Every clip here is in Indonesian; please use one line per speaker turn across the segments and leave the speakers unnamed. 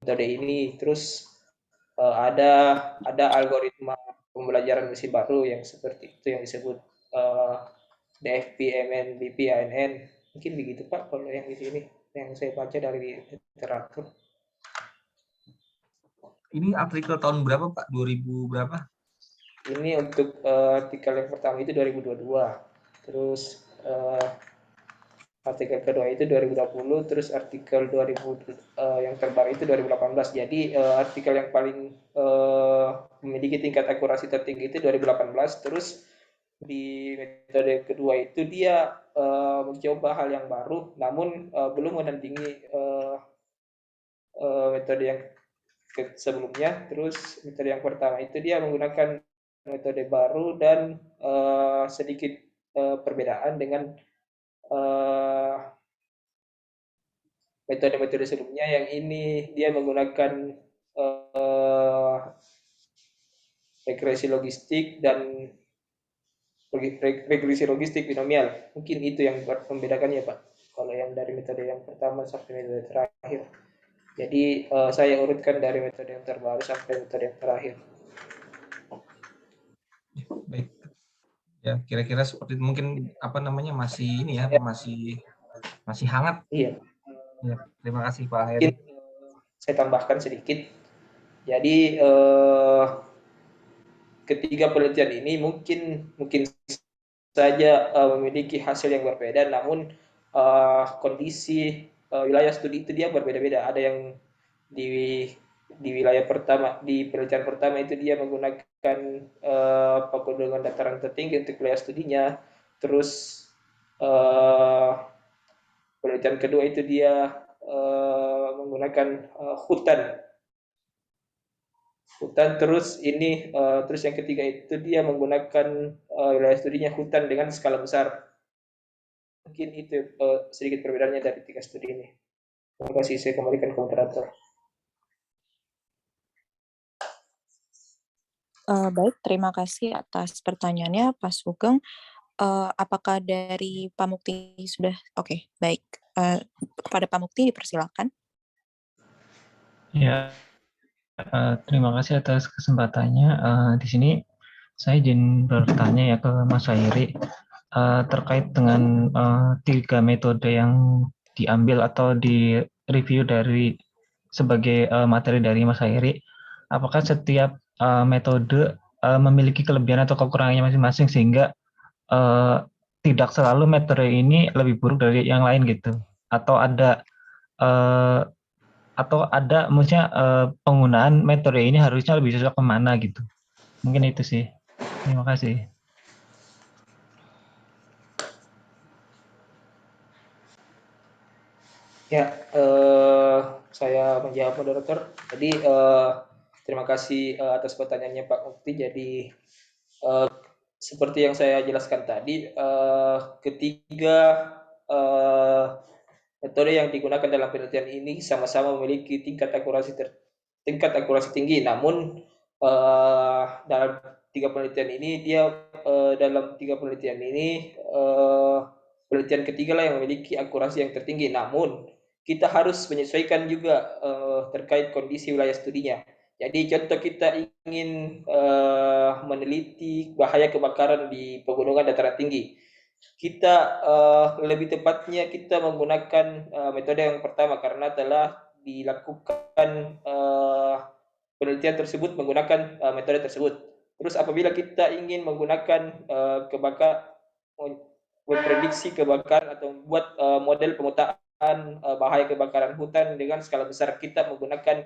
metode ini. Terus ada algoritma pembelajaran mesin baru yang seperti itu yang disebut DFP, MN, BP, ANN. Mungkin begitu Pak kalau yang di sini yang saya baca dari literatur.
Ini artikel tahun berapa Pak? 2000 berapa?
Ini untuk artikel yang pertama itu 2022. Terus artikel kedua itu 2020, terus artikel 2000 yang terbaru itu 2018. Jadi artikel yang paling memiliki tingkat akurasi tertinggi itu 2018. Terus di metode kedua itu dia mencoba hal yang baru, namun belum menandingi metode yang sebelumnya. Terus metode yang pertama itu dia menggunakan metode baru dan sedikit perbedaan dengan uh, metode-metode sebelumnya. Yang ini dia menggunakan uh, regresi logistik dan regresi logistik binomial. Mungkin itu yang membedakannya Pak. Kalau yang dari metode yang pertama sampai metode terakhir. Jadi saya urutkan dari metode yang terbaru sampai metode yang terakhir.
Baik. Ya, kira-kira seperti itu. Mungkin apa namanya masih ini ya,
Ya,
masih hangat.
iya.
Ya, terima kasih Pak
Mungkin
Heri.
saya tambahkan sedikit. Jadi ketiga penelitian ini mungkin mungkin saja memiliki hasil yang berbeda, namun kondisi wilayah studi itu dia berbeda-beda. Ada yang di wilayah pertama, di penelitian pertama itu dia menggunakan pegunungan dataran tertinggi untuk wilayah studinya. Terus penelitian kedua itu dia menggunakan hutan. Terus ini terus yang ketiga itu dia menggunakan wilayah studinya hutan dengan skala besar. Mungkin itu sedikit perbedaannya dari tiga studi ini. Terima kasih, saya kembalikan ke moderator.
Baik, terima kasih atas pertanyaannya Pak Sugeng. Apakah dari Pak Mukti sudah? Oke, baik. Kepada Pak Mukti dipersilakan.
Ya, terima kasih atas kesempatannya. Di sini saya izin bertanya ya ke Mas Hairi terkait dengan 3 metode yang diambil atau di review dari sebagai materi dari Mas Hairi. Apakah setiap metode memiliki kelebihan atau kekurangannya masing-masing sehingga tidak selalu metode ini lebih buruk dari yang lain gitu? Atau ada maksudnya penggunaan metode ini harusnya lebih cocok kemana gitu. Mungkin itu sih. Terima kasih.
Ya, saya menjawab moderator. Jadi terima kasih atas pertanyaannya Pak Mukti. Jadi seperti yang saya jelaskan tadi, ketiga eh, metode yang digunakan dalam penelitian ini sama-sama memiliki tingkat akurasi tinggi. Namun dalam tiga penelitian ini penelitian ketiga lah yang memiliki akurasi yang tertinggi. Namun kita harus menyesuaikan juga terkait kondisi wilayah studinya. Jadi contoh kita ingin meneliti bahaya kebakaran di pegunungan dataran tinggi. Kita lebih tepatnya kita menggunakan metode yang pertama karena telah dilakukan penelitian tersebut menggunakan metode tersebut. Terus apabila kita ingin menggunakan memprediksi kebakaran atau membuat model pemetaan bahaya kebakaran hutan dengan skala besar, kita menggunakan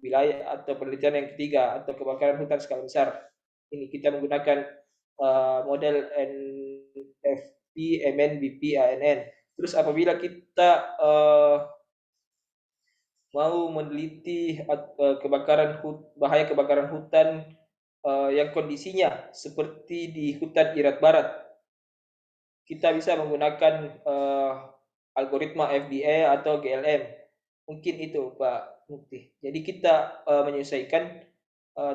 wilayah atau penelitian yang ketiga atau kebakaran hutan skala besar. Ini kita menggunakan model NFP, MN, BP, ANN. Terus apabila kita mau meneliti bahaya kebakaran hutan yang kondisinya seperti di hutan Irat Barat, kita bisa menggunakan algoritma FBA atau GLM. Mungkin itu Pak Mukti. Jadi kita menyesuaikan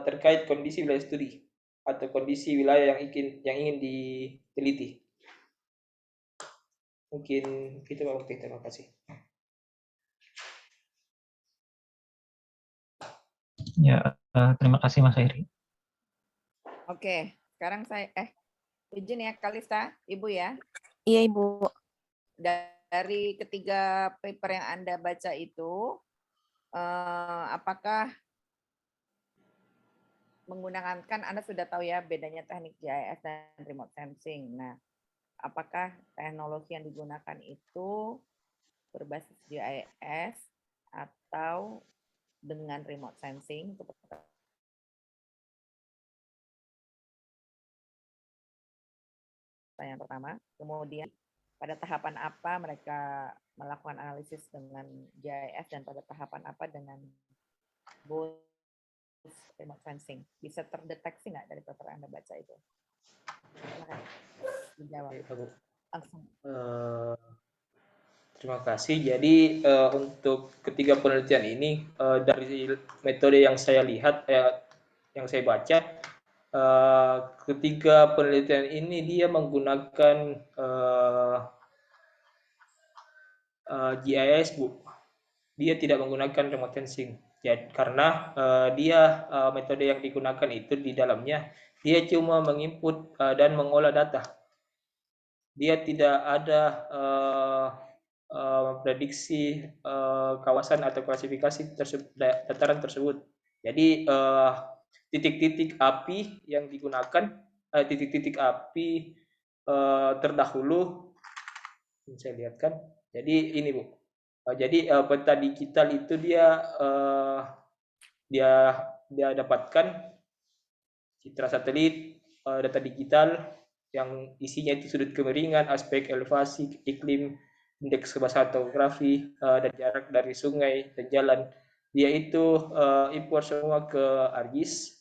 terkait kondisi wilayah studi atau kondisi wilayah yang ingin diteliti. Mungkin itu Pak Mukti. Terima kasih.
Ya, terima kasih Mas Heri.
Oke, sekarang saya izin ya Kalista, Ibu ya.
Iya, Ibu.
Dari ketiga paper yang Anda baca itu, apakah menggunakan, kan Anda sudah tahu ya bedanya teknik GIS dan remote sensing. Nah, apakah teknologi yang digunakan itu berbasis GIS atau dengan remote sensing? Itu pertanyaan pertama. Kemudian pada tahapan apa mereka melakukan analisis dengan GIS dan pada tahapan apa dengan both remote sensing? Bisa terdeteksi nggak dari paper Anda baca itu? Silakan dijawab langsung.
Terima kasih. Jadi untuk ketiga penelitian ini dari metode yang saya lihat, yang saya baca, ketiga penelitian ini dia menggunakan GIS, Bu. Dia tidak menggunakan remote sensing. Jadi, karena metode yang digunakan itu di dalamnya dia cuma menginput dan mengolah data. Dia tidak ada prediksi kawasan atau klasifikasi dataran tersebut. Jadi titik-titik api yang digunakan, titik-titik api terdahulu, saya lihatkan. Jadi ini Bu. Jadi peta digital itu dia dapatkan citra satelit, data digital yang isinya itu sudut kemiringan, aspek elevasi, iklim, indeks kebasahan topografi, dan jarak dari sungai dan jalan. Dia itu import semua ke ArcGIS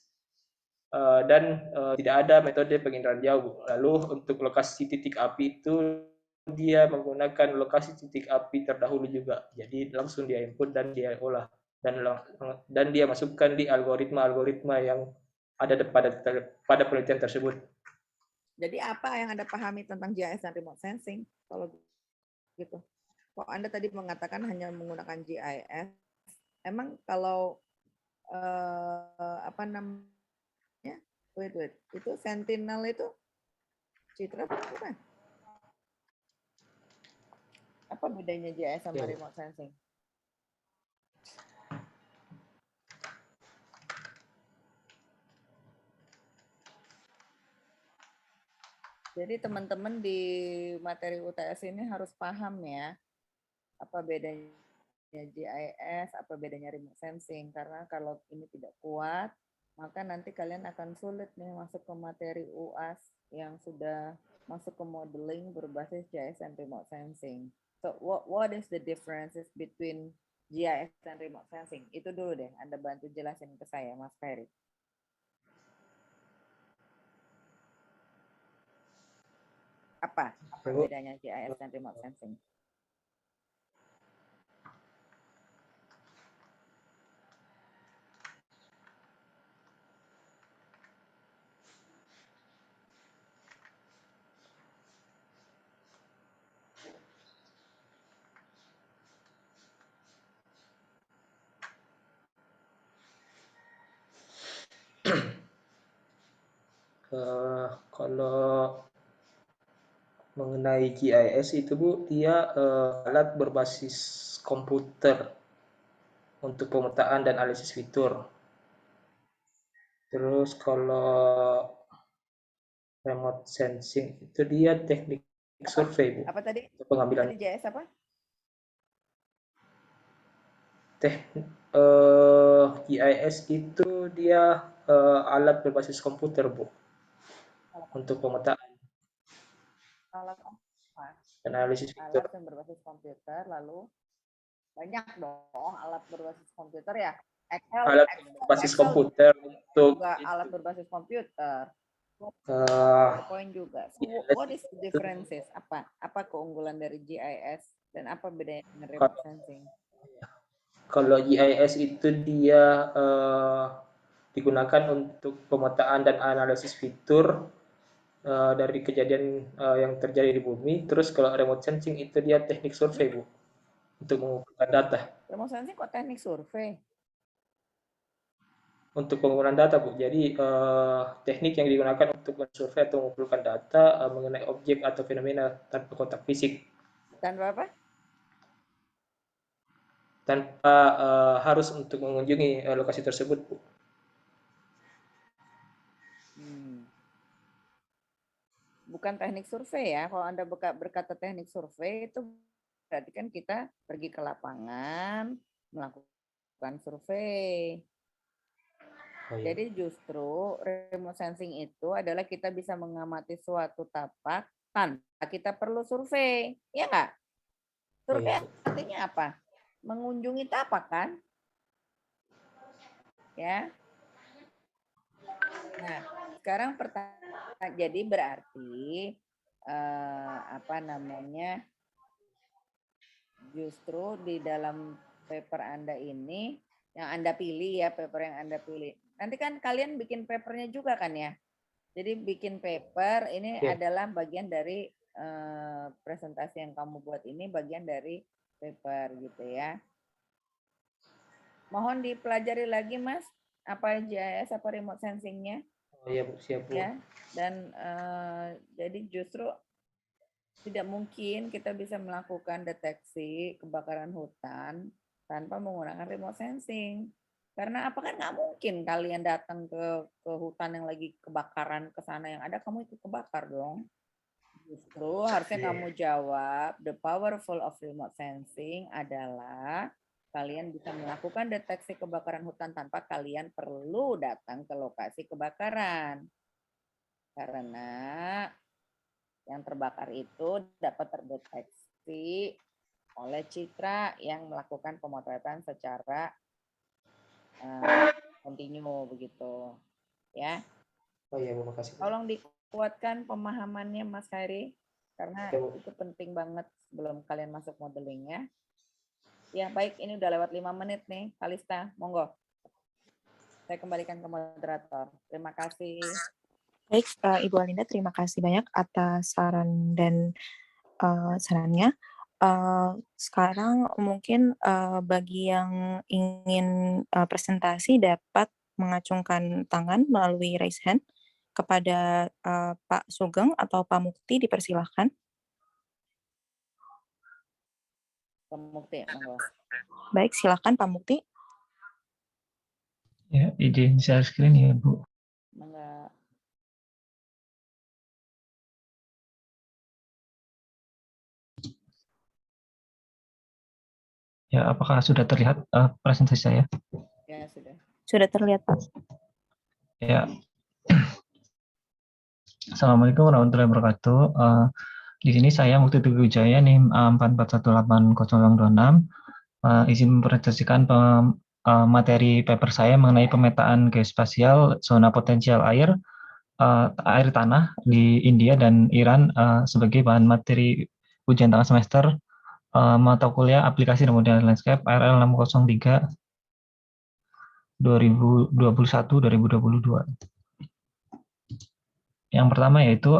dan tidak ada metode penginderaan jauh. Lalu untuk lokasi titik api itu dia menggunakan lokasi titik api terdahulu juga. Jadi langsung dia input dan dia olah dan dia masukkan di algoritma-algoritma yang ada pada penelitian tersebut.
Jadi apa yang Anda pahami tentang GIS dan remote sensing? Kalau gitu. Kok Anda tadi mengatakan hanya menggunakan GIS? Emang kalau apa namanya? Wait. Itu Sentinel itu citra bukan? Apa bedanya GIS sama remote sensing? Jadi teman-teman di materi UTS ini harus paham ya, apa bedanya GIS, apa bedanya remote sensing. Karena kalau ini tidak kuat, maka nanti kalian akan sulit nih masuk ke materi UAS yang sudah masuk ke modeling berbasis GIS dan remote sensing. So what is the differences between GIS dan remote sensing? Itu dulu deh, Anda bantu jelasin ke saya, Mas Ferry. Apa bedanya GIS dan remote sensing?
Kalau mengenai GIS itu Bu, dia alat berbasis komputer untuk pemetaan dan analisis fitur. Terus kalau remote sensing itu dia teknik survei Bu.
Apa tadi?
Untuk pengambilan
Tadi GIS apa?
GIS itu dia alat berbasis komputer Bu, untuk pemetaan
Alat apa?
dan analisis fitur.
Alat yang berbasis komputer, lalu banyak dong alat berbasis komputer ya.
Alat berbasis komputer untuk
juga alat berbasis komputer. Poin juga. So, what is the differences? Apa keunggulan dari GIS dan apa bedanya dengan remote sensing?
Kalau GIS itu dia digunakan untuk pemetaan dan analisis fitur dari kejadian yang terjadi di bumi. Terus kalau remote sensing itu dia teknik survei Bu, untuk mengumpulkan data.
Remote sensing kok teknik survei?
untuk penggunaan data, Bu. Jadi teknik yang digunakan untuk mensurvei atau mengumpulkan data mengenai objek atau fenomena tanpa kontak fisik,
Tanpa apa?
tanpa harus untuk mengunjungi lokasi tersebut, Bu.
Bukan teknik survei ya. Kalau Anda berkata teknik survei itu berarti kan kita pergi ke lapangan melakukan survei.
Oh, iya.
Jadi justru remote sensing itu adalah kita bisa mengamati suatu tapak tanpa kita perlu survei, ya nggak?
Oh,
Survei
iya, Bu.
artinya apa? Mengunjungi tapak kan? Ya. Nah, sekarang jadi berarti apa namanya? Justru di dalam paper Anda ini yang Anda pilih ya, paper yang Anda pilih. Nanti kan kalian bikin papernya juga kan ya? Jadi bikin paper ini
Oke.
adalah bagian dari presentasi yang kamu buat ini bagian dari paper gitu ya. Mohon dipelajari lagi Mas, apa GIS apa remote sensingnya
Oh, iya, Bu. Siap, Bu.
ya. Dan jadi justru tidak mungkin kita bisa melakukan deteksi kebakaran hutan tanpa menggunakan remote sensing. Karena apa kan nggak mungkin kalian datang ke hutan yang lagi kebakaran ke sana yang ada kamu ikut kebakar dong. Justru harusnya kamu jawab the powerful of remote sensing adalah kalian bisa melakukan deteksi kebakaran hutan tanpa kalian perlu datang ke lokasi kebakaran. Karena yang terbakar itu dapat terdeteksi oleh citra yang melakukan pemotretan secara kontinu begitu ya.
Oh, iya, Bu. Makasih, Bu.
Tolong dikuatkan pemahamannya Mas Khairi karena
Ya, Bu.
itu penting banget sebelum kalian masuk modeling ya. Ya baik, ini udah lewat 5 menit nih Kalista, monggo. Saya kembalikan ke moderator. Terima kasih.
Baik, Ibu Alinda, terima kasih banyak atas saran dan sarannya. Sekarang mungkin bagi yang ingin presentasi dapat mengacungkan tangan melalui raise hand kepada Pak Sugeng atau Pak Mukti, dipersilahkan.
Pak Mukti, monggo.
Baik, silakan Pak Mukti.
Ya, izin share screen ya, Bu.
Monggo.
Ya, apakah sudah terlihat presentasi saya?
Ya, sudah.
Sudah terlihat, Pak.
Ya. Assalamualaikum warahmatullahi wabarakatuh. Di sini saya Mukti Teguh Wijaya, NIM 4418026. Izin mempresentasikan materi paper saya mengenai pemetaan geospasial zona potensial air tanah di India dan Iran sebagai bahan materi ujian tengah semester mata kuliah aplikasi dan model landscape RL 603 2021-2022. Yang pertama yaitu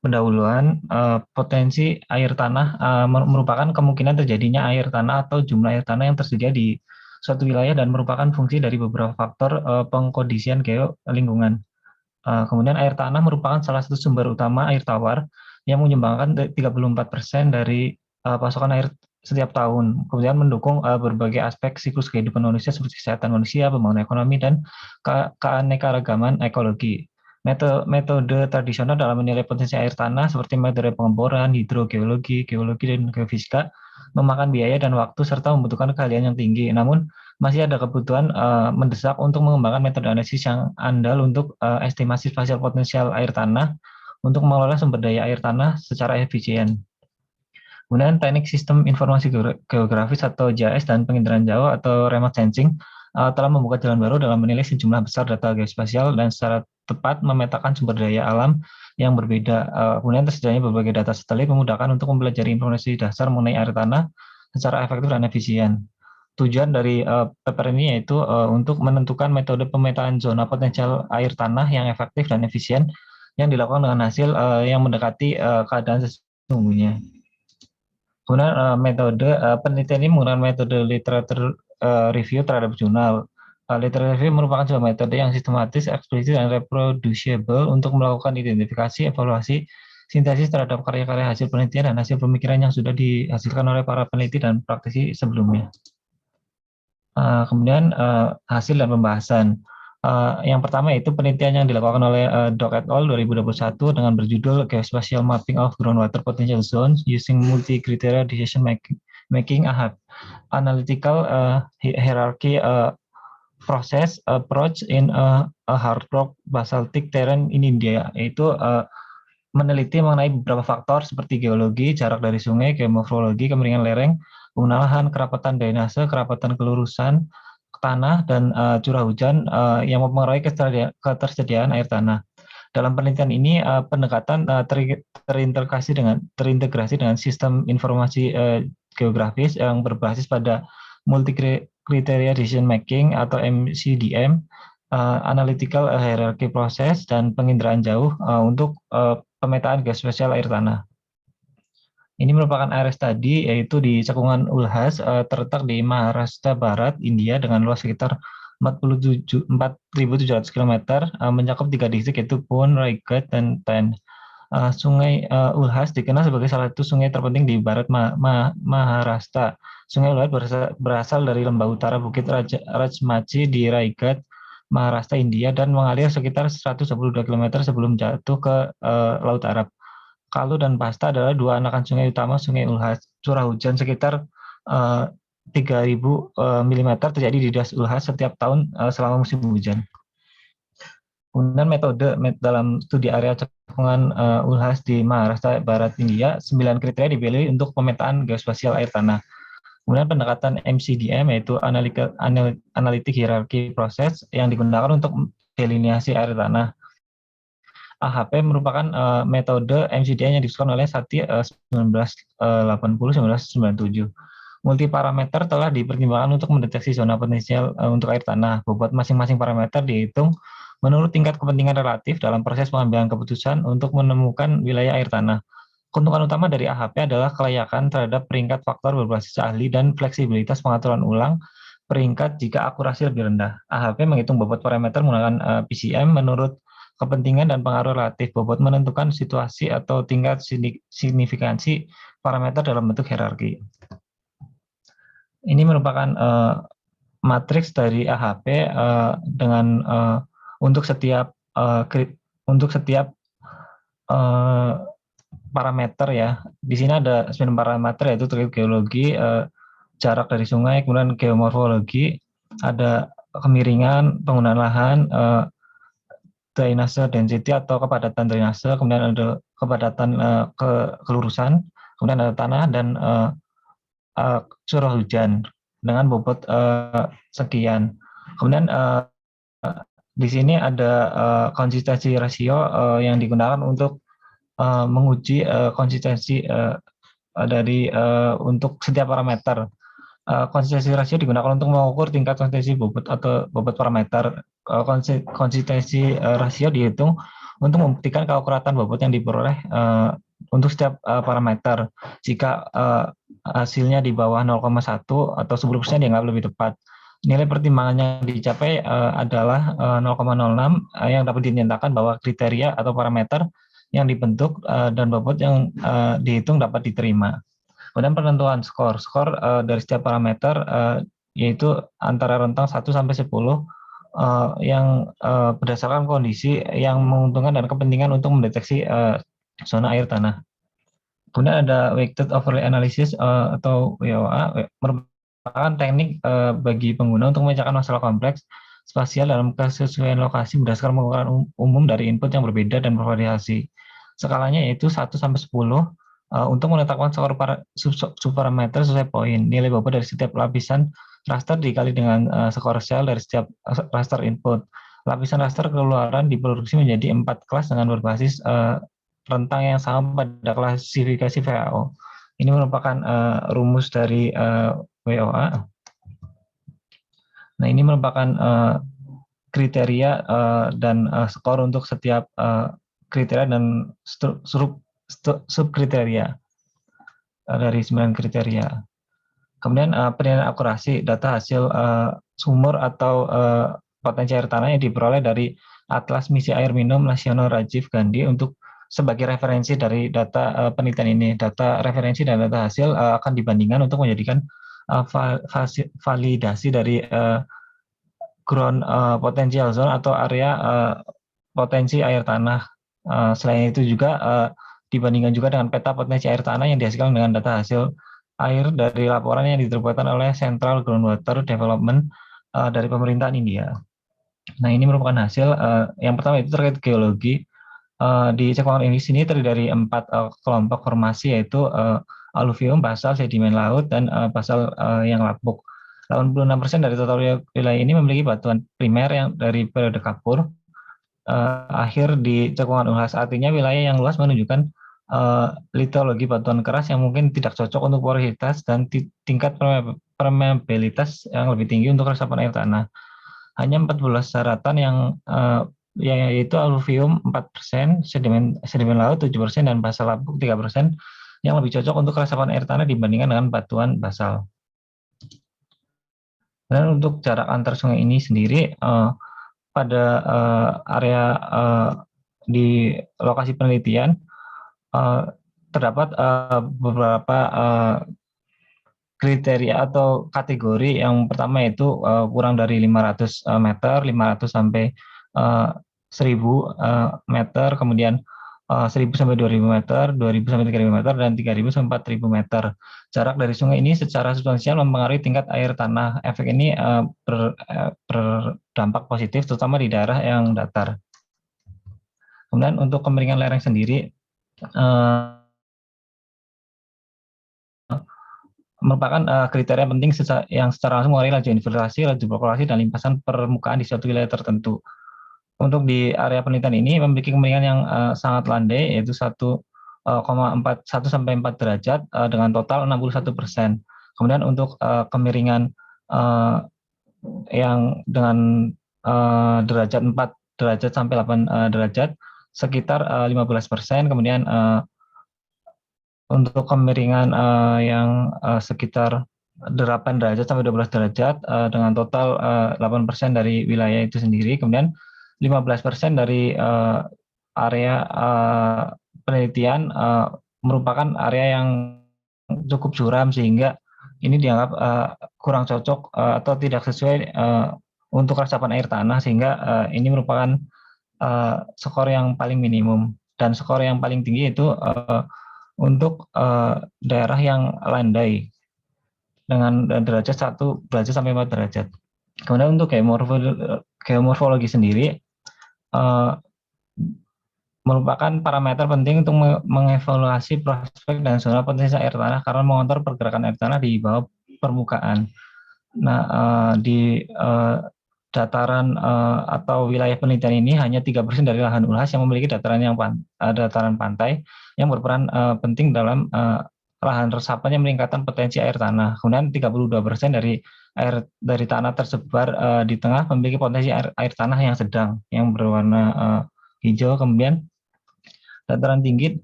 pendahuluan potensi air tanah merupakan kemungkinan terjadinya air tanah atau jumlah air tanah yang tersedia di suatu wilayah dan merupakan fungsi dari beberapa faktor pengkondisian geolingkungan. Kemudian air tanah merupakan salah satu sumber utama air tawar yang menyumbangkan 34% dari pasokan air setiap tahun. Kemudian mendukung berbagai aspek siklus kehidupan manusia seperti kesehatan manusia, pembangunan ekonomi, dan keanekaragaman ekologi. Metode tradisional dalam menilai potensi air tanah seperti metode pengeboran, hidrogeologi, geologi, dan geofisika memakan biaya dan waktu serta membutuhkan keahlian yang tinggi. Namun masih ada kebutuhan mendesak untuk mengembangkan metode analisis yang andal untuk estimasi spasial potensial air tanah untuk mengelola sumber daya air tanah secara efisien. Kemudian teknik sistem informasi geografis atau GIS dan penginderaan jauh atau remote sensing telah membuka jalan baru dalam menilai sejumlah besar data geospasial dan secara tepat memetakan sumber daya alam yang berbeda. Kemudian tersedianya berbagai data satelit memudahkan untuk mempelajari informasi dasar mengenai air tanah secara efektif dan efisien. Tujuan dari paper ini yaitu untuk menentukan metode pemetaan zona potensial air tanah yang efektif dan efisien yang dilakukan dengan hasil yang mendekati keadaan sesungguhnya. Kemudian metode penelitian ini menggunakan metode literatur review terhadap jurnal. Lateral review merupakan sebuah metode yang sistematis, eksplisit, dan reproducible untuk melakukan identifikasi, evaluasi, sintesis terhadap karya-karya hasil penelitian dan hasil pemikiran yang sudah dihasilkan oleh para peneliti dan praktisi sebelumnya. Kemudian hasil dan pembahasan. Yang pertama yaitu penelitian yang dilakukan oleh Doc et al. 2021 dengan berjudul Geospatial Mapping of Groundwater Potential Zones Using Multi-Criteria Decision Making AHAP, Analytical Hierarchy Process Approach in a Hard Rock Basaltic Terrain in India, yaitu meneliti mengenai beberapa faktor seperti geologi, jarak dari sungai, geomorfologi, kemiringan lereng, penggunaan lahan, kerapatan drainase, kerapatan kelurusan tanah, dan curah hujan yang mempengaruhi ketersediaan air tanah. Dalam penelitian ini, pendekatan terintegrasi dengan sistem informasi geografis yang berbasis pada multi-criteria decision making atau MCDM, analytical hierarchy process, dan penginderaan jauh untuk pemetaan geospasial air tanah. Ini merupakan area study yaitu di cekungan Ulhas, terletak di Maharashtra Barat, India, dengan luas sekitar 4.700 km, mencakup 3 distrik yaitu Pune, Raigad, dan Pen. Sungai Ulhas dikenal sebagai salah satu sungai terpenting di barat Maharashtra. Sungai Ulhas berasal dari lembah utara Bukit Rajmachi di Raigad, Maharashtra, India, dan mengalir sekitar 122 km sebelum jatuh ke Laut Arab. Kalu dan Pasta adalah dua anakan sungai utama Sungai Ulhas. Curah hujan sekitar 3.000 mm terjadi di Das Ulhas setiap tahun selama musim hujan. Kemudian metode dalam studi area cekungan Ulhas di Maharashtra Barat, India, 9 kriteria dipilih untuk pemetaan geospasial air tanah. Kemudian pendekatan MCDM yaitu Analytic Hierarchy Process yang digunakan untuk delineasi air tanah. AHP merupakan metode MCDM yang disusun oleh Satie 1980-1997. Multiparameter telah dipertimbangkan untuk mendeteksi zona potensial untuk air tanah. Bobot masing-masing parameter dihitung menurut tingkat kepentingan relatif dalam proses pengambilan keputusan untuk menemukan wilayah air tanah. Keuntungan utama dari AHP adalah kelayakan terhadap peringkat faktor berbasis ahli dan fleksibilitas pengaturan ulang peringkat jika akurasi lebih rendah. AHP menghitung bobot parameter menggunakan PCM menurut kepentingan dan pengaruh relatif. Bobot menentukan situasi atau tingkat signifikansi parameter dalam bentuk hierarki. Ini merupakan matriks dari AHP dengan untuk setiap parameter ya. Di sini ada 9 parameter yaitu terkait geologi, jarak dari sungai, kemudian geomorfologi, ada kemiringan, penggunaan lahan, drainase density atau kepadatan drainase, kemudian ada kepadatan kelurusan, kemudian ada tanah dan curah hujan dengan bobot sekian. Kemudian di sini ada konsistensi rasio yang digunakan untuk menguji konsistensi dari untuk setiap parameter. Konsistensi rasio digunakan untuk mengukur tingkat konsistensi bobot atau bobot parameter. Konsistensi rasio dihitung untuk membuktikan keakuratan bobot yang diperoleh untuk setiap parameter. Jika hasilnya di bawah 0,1 atau 10% dianggap lebih tepat. Nilai pertimbangan yang dicapai adalah 0,06 yang dapat dinyatakan bahwa kriteria atau parameter yang dibentuk dan bobot yang dihitung dapat diterima. Kemudian penentuan skor. Skor dari setiap parameter yaitu antara rentang 1 sampai 10 yang berdasarkan kondisi yang menguntungkan dan kepentingan untuk mendeteksi zona air tanah. Kemudian ada weighted overlay analysis atau WOA, merupakan teknik bagi pengguna untuk memecahkan masalah kompleks spasial dalam kesesuaian lokasi berdasarkan pengukuran umum dari input yang berbeda dan bervariasi. Skalanya yaitu 1 sampai 10 untuk menetapkan skor subparameter sesuai poin. Nilai bobot dari setiap lapisan raster dikali dengan skor sel dari setiap raster input. Lapisan raster keluaran diproduksi menjadi 4 kelas dengan berbasis rentang yang sama pada klasifikasi WHO. Ini merupakan rumus dari WOA. Nah, ini merupakan kriteria dan skor untuk setiap kriteria dan subkriteria dari 9 kriteria. Kemudian penilaian akurasi data hasil sumur atau potensi air tanah yang diperoleh dari Atlas Misi Air Minum Nasional Rajiv Gandhi untuk sebagai referensi dari data penelitian ini. Data referensi dan data hasil akan dibandingkan untuk menjadikan validasi dari ground potential zone atau area potensi air tanah. Selain itu juga dibandingkan juga dengan peta potensi air tanah yang dihasilkan dengan data hasil air dari laporan yang diterbitkan oleh Central Groundwater Development dari pemerintahan India. Nah, ini merupakan hasil yang pertama itu terkait geologi. Di cekuangan ini sini terdiri dari 4 kelompok formasi, yaitu aluvium, basal, sedimen laut, dan basal yang lapuk. 86% dari total wilayah ini memiliki batuan primer yang dari periode Kapur akhir di cekuangan UNHAS. Artinya wilayah yang luas menunjukkan litologi batuan keras yang mungkin tidak cocok untuk porositas dan tingkat permeabilitas yang lebih tinggi untuk resapan air tanah. Hanya 14 daratan yang yaitu aluvium 4%, sedimen laut 7%, dan basal lapuk 3% yang lebih cocok untuk resapan air tanah dibandingkan dengan batuan basal. Dan untuk jarak antar sungai ini sendiri pada area di lokasi penelitian terdapat beberapa kriteria atau kategori. Yang pertama itu kurang dari 500 meter, 500 sampai 1000 meter, kemudian 1000 sampai 2000 meter, 2000 sampai 3000 meter, dan 3000 sampai 4000 meter. Jarak dari sungai ini secara substansial mempengaruhi tingkat air tanah. Efek ini berdampak positif terutama di daerah yang datar. Kemudian untuk kemiringan lereng sendiri merupakan kriteria penting yang secara langsung mengaruhi laju infiltrasi, laju perkolasi, dan limpasan permukaan di suatu wilayah tertentu. Untuk di area penelitian ini memiliki kemiringan yang sangat landai, yaitu 1,41 sampai 4 derajat dengan total 61%. Kemudian untuk kemiringan yang dengan derajat 4 derajat sampai 8 derajat sekitar 15%. Kemudian untuk kemiringan yang sekitar 8 derajat sampai 12 derajat dengan total 8% dari wilayah itu sendiri. Kemudian 15% dari area penelitian merupakan area yang cukup curam sehingga ini dianggap kurang cocok atau tidak sesuai untuk resapan air tanah, sehingga ini merupakan skor yang paling minimum. Dan skor yang paling tinggi itu untuk daerah yang landai dengan derajat 1 derajat sampai 4 derajat. Kemudian untuk geomorfologi sendiri merupakan parameter penting untuk mengevaluasi prospek dan zona potensi air tanah karena mengontrol pergerakan air tanah di bawah permukaan. Nah, di dataran atau wilayah penelitian ini hanya 3% dari lahan UNHAS yang memiliki dataran pantai yang berperan penting dalam lahan resapan yang meningkatkan potensi air tanah. Kemudian 32% dari tanah tersebar di tengah memiliki potensi air tanah yang sedang, yang berwarna hijau. Kemudian dataran tinggi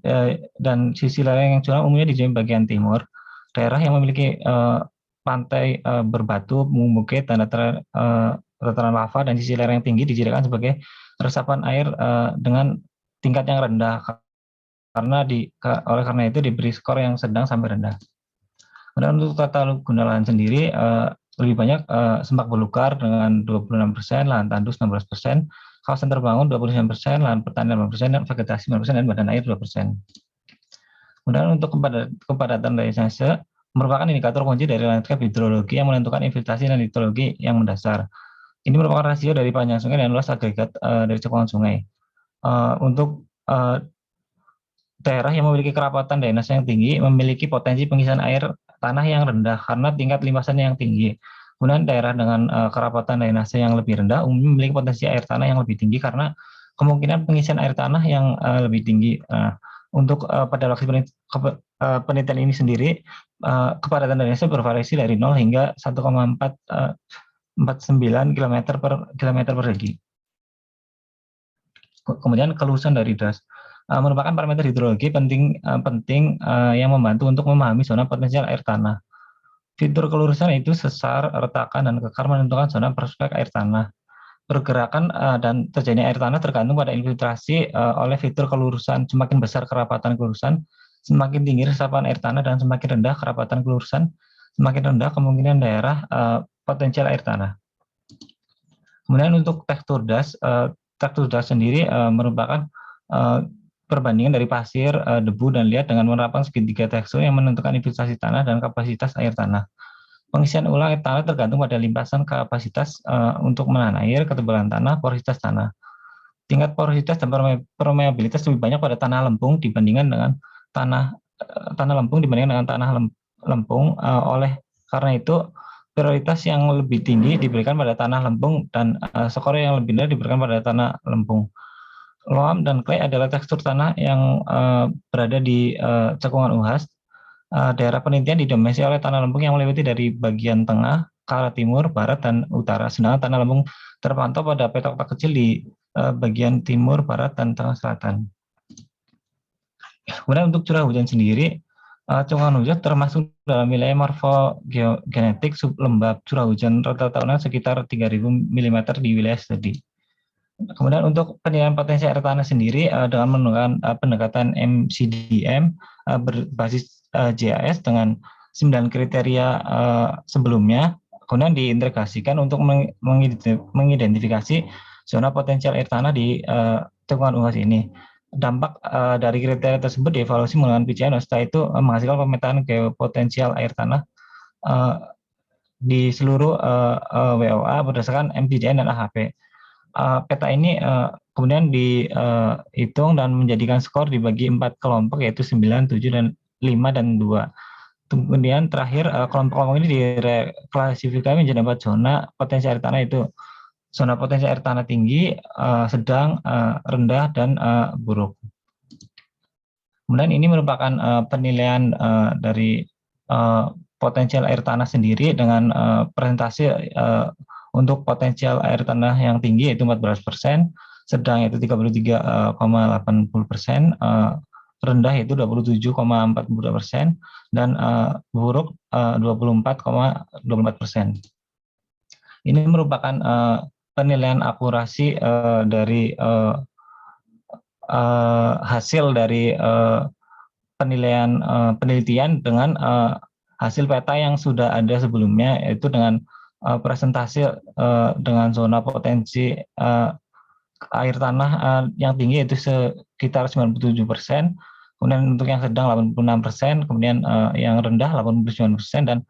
dan sisi lereng yang curam umumnya di bagian timur. Daerah yang memiliki pantai berbatu, bukit, dan dataran lava dan sisi lereng tinggi dijadikan sebagai resapan air dengan tingkat yang rendah, oleh karena itu diberi skor yang sedang sampai rendah. Kemudian untuk tata guna lahan sendiri lebih banyak semak belukar dengan 26%, lahan tandus 16%, kawasan terbangun 29%, lahan pertanian 8%, dan vegetasi 9%, dan badan air 2%. Kemudian untuk kepadatan drainase merupakan indikator kunci dari landscape hidrologi yang menentukan infiltrasi dan litologi yang mendasar. Ini merupakan rasio dari panjang sungai dan luas agregat dari cekuangan sungai. Untuk daerah yang memiliki kerapatan drainase yang tinggi memiliki potensi pengisian air tanah yang rendah karena tingkat limpasan yang tinggi. Kemudian daerah dengan kerapatan drainase yang lebih rendah umumnya memiliki potensi air tanah yang lebih tinggi karena kemungkinan pengisian air tanah yang lebih tinggi. Untuk pada lokasi penelitian ini sendiri kepadatan drainase bervariasi dari 0 hingga 1,449 km per persegi. Kemudian keluasan dari das merupakan parameter hidrologi penting yang membantu untuk memahami zona potensial air tanah. Fitur kelurusan itu sesar, retakan, dan kekar menentukan zona prospek air tanah. Pergerakan dan terjadinya air tanah tergantung pada infiltrasi oleh fitur kelurusan. Semakin besar kerapatan kelurusan, semakin tinggi resapan air tanah, dan semakin rendah kerapatan kelurusan, semakin rendah kemungkinan daerah potensial air tanah. Kemudian untuk tekstur das sendiri merupakan perbandingan dari pasir, debu, dan liat dengan penerapan segitiga tekstur yang menentukan infiltrasi tanah dan kapasitas air tanah. Pengisian ulang air tanah tergantung pada limpasan kapasitas untuk menahan air, ketebalan tanah, porositas tanah. Tingkat porositas dan permeabilitas lebih banyak pada tanah lempung dibandingkan dengan tanah lempung. Karena itu prioritas yang lebih tinggi diberikan pada tanah lempung dan skor yang lebih rendah diberikan pada tanah lempung. Loam dan clay adalah tekstur tanah yang berada di cekungan UHAS. Daerah penelitian didominasi oleh tanah lempung yang meliputi dari bagian tengah, ke arah timur, barat, dan utara. Sedangkan tanah lempung terpantau pada petak-petak kecil di bagian timur, barat, dan tengah selatan. Kemudian untuk curah hujan sendiri, cekungan hujan termasuk dalam wilayah morfogenetik sublembab. Curah hujan rata tahunan sekitar 3.000 mm di wilayah studi. Kemudian untuk penilaian potensi air tanah sendiri dengan menggunakan pendekatan MCDM berbasis GIS dengan 9 kriteria sebelumnya, kemudian diintegrasikan untuk mengidentifikasi zona potensial air tanah di cekungan UHAS ini. Dampak dari kriteria tersebut dievaluasi menggunakan PCN, setelah itu menghasilkan pemetaan geopotensial air tanah di seluruh WOA berdasarkan MCDM dan AHP. Peta ini kemudian dihitung dan menjadikan skor dibagi 4 kelompok, yaitu 9, 7, dan 5, dan 2. Kemudian terakhir kelompok-kelompok ini diklasifikasi menjadi 4 zona potensi air tanah, itu zona potensi air tanah tinggi, sedang, rendah, dan buruk. Kemudian ini merupakan penilaian dari potensial air tanah sendiri dengan presentasi untuk potensial air tanah yang tinggi yaitu 14%, sedang itu 33,80%, rendah itu 27,42%, dan buruk 24,24%. Ini merupakan penilaian akurasi dari hasil dari penelitian dengan hasil peta yang sudah ada sebelumnya, yaitu dengan presentasi dengan zona potensi air tanah yang tinggi itu sekitar 97%, kemudian untuk yang sedang 86%, kemudian yang rendah 89%, dan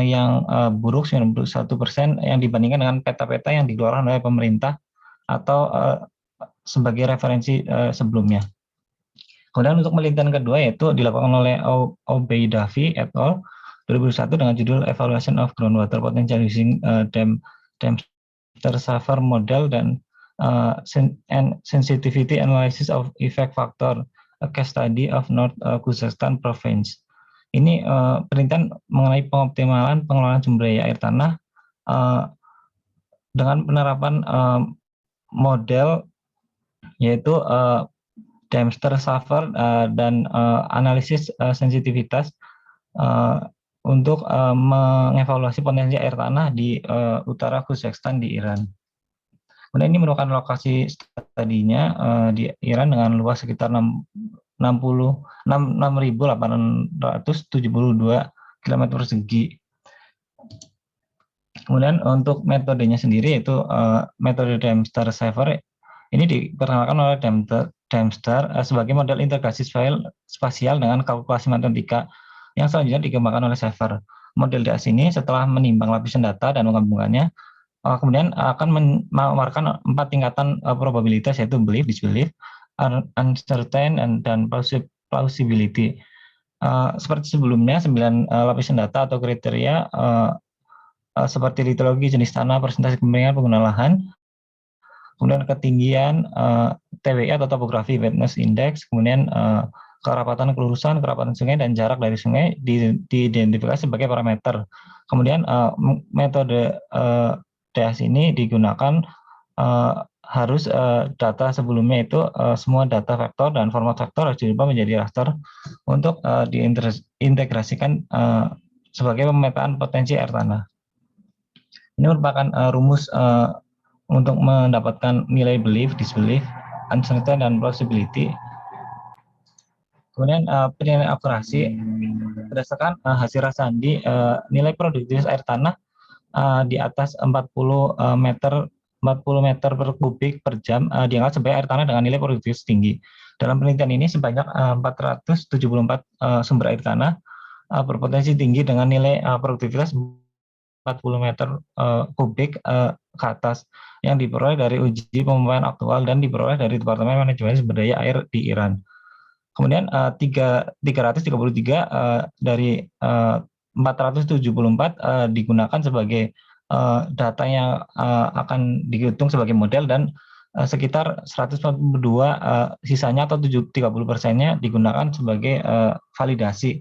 yang buruk 91% yang dibandingkan dengan peta-peta yang dikeluarkan oleh pemerintah atau sebagai referensi sebelumnya. Kemudian untuk penelitian kedua yaitu dilakukan oleh Obeidavi et al. 2001 dengan judul Evaluation of Groundwater Potential Using Dempster Saver Model dan Sensitivity Analysis of Effect Factor, a Case Study of North Khuzestan Province. Ini penelitian mengenai pengoptimalan pengelolaan sumber daya air tanah dengan penerapan model yaitu Dempster Saver dan analisis sensitivitas untuk mengevaluasi potensi air tanah di utara Khuzestan di Iran. Kemudian ini merupakan lokasi studinya di Iran dengan luas sekitar 6.872 km persegi. Kemudian untuk metodenya sendiri yaitu metode Dempster Saver. Ini diperkenalkan oleh Dempster sebagai model integrasi spasial dengan kalkulasi matematika yang selanjutnya dikembangkan oleh Saver. Model DAS ini setelah menimbang lapisan data dan menggabungkannya, kemudian akan menawarkan 4 tingkatan probabilitas, yaitu belief, disbelief, uncertain, dan plausibility. Seperti sebelumnya, 9 lapisan data atau kriteria seperti litologi, jenis tanah, persentase kemiringan penggunaan lahan, kemudian ketinggian, TWI atau topografi wetness index, kemudian kerapatan kelurusan, kerapatan sungai, dan jarak dari sungai diidentifikasi sebagai parameter. Kemudian metode DAS ini digunakan harus data sebelumnya itu semua data vektor dan format vektor harus dirubah menjadi raster untuk diintegrasikan sebagai pemetaan potensi air tanah. Ini merupakan rumus untuk mendapatkan nilai belief, disbelief, uncertainty, dan plausibility. Kemudian penilaian akurasi berdasarkan hasil rasandi, nilai produktivitas air tanah di atas 40 meter per kubik per jam dianggap sebagai air tanah dengan nilai produktivitas tinggi. Dalam penelitian ini sebanyak 474 sumber air tanah berpotensi tinggi dengan nilai produktivitas 40 meter kubik ke atas yang diperoleh dari uji pemompaan aktual dan diperoleh dari Departemen Manajemen Sumber Daya Air di Iran. Kemudian 333 dari 474 digunakan sebagai data yang akan dihitung sebagai model, dan sekitar 142 sisanya atau 30%-nya digunakan sebagai validasi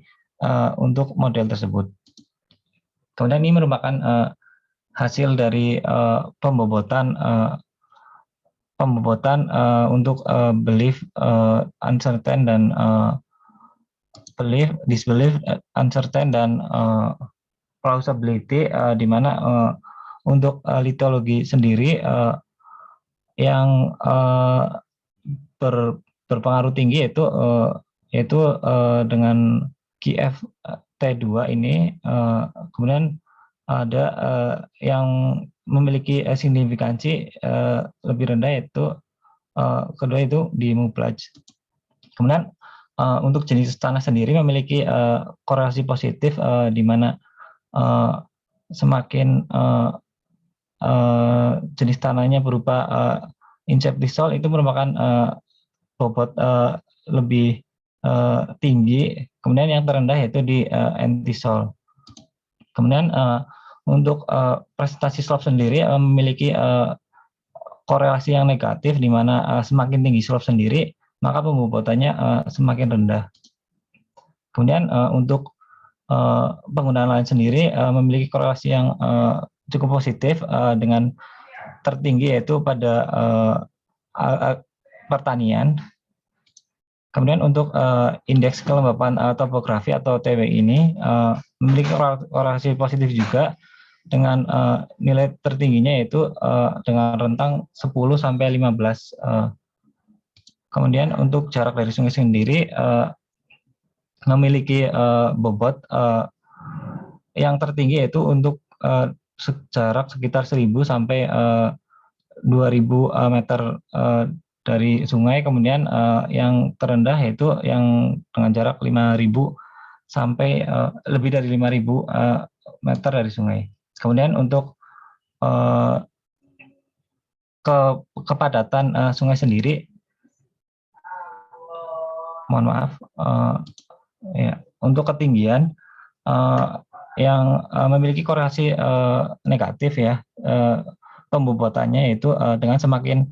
untuk model tersebut. Kemudian ini merupakan hasil dari pembobotan untuk belief, uncertain, dan belief, disbelief, uncertain, dan plausibility, di mana untuk litologi sendiri yang berpengaruh tinggi yaitu dengan QF T2 ini, kemudian ada yang memiliki signifikansi lebih rendah, yaitu kedua itu di Muplaj. Kemudian untuk jenis tanah sendiri memiliki korelasi positif, di mana semakin jenis tanahnya berupa inceptisol itu merupakan bobot lebih tinggi. Kemudian yang terendah yaitu di entisol. Kemudian untuk prestasi slope sendiri memiliki korelasi yang negatif, di mana semakin tinggi slope sendiri maka pembobotannya semakin rendah. Kemudian untuk penggunaan lain sendiri memiliki korelasi yang cukup positif, dengan tertinggi yaitu pada pertanian. Kemudian untuk indeks kelembapan topografi atau TW ini memiliki korelasi positif juga, dengan nilai tertingginya yaitu dengan rentang 10 sampai 15. Kemudian untuk jarak dari sungai sendiri memiliki bobot yang tertinggi yaitu untuk jarak sekitar 1000 sampai 2000 meter dari sungai. Kemudian yang terendah yaitu yang dengan jarak 5000 sampai lebih dari 5000 meter dari sungai. Kemudian untuk kepadatan sungai sendiri, mohon maaf, ya, untuk ketinggian yang memiliki korelasi negatif, ya, pembobotannya itu dengan semakin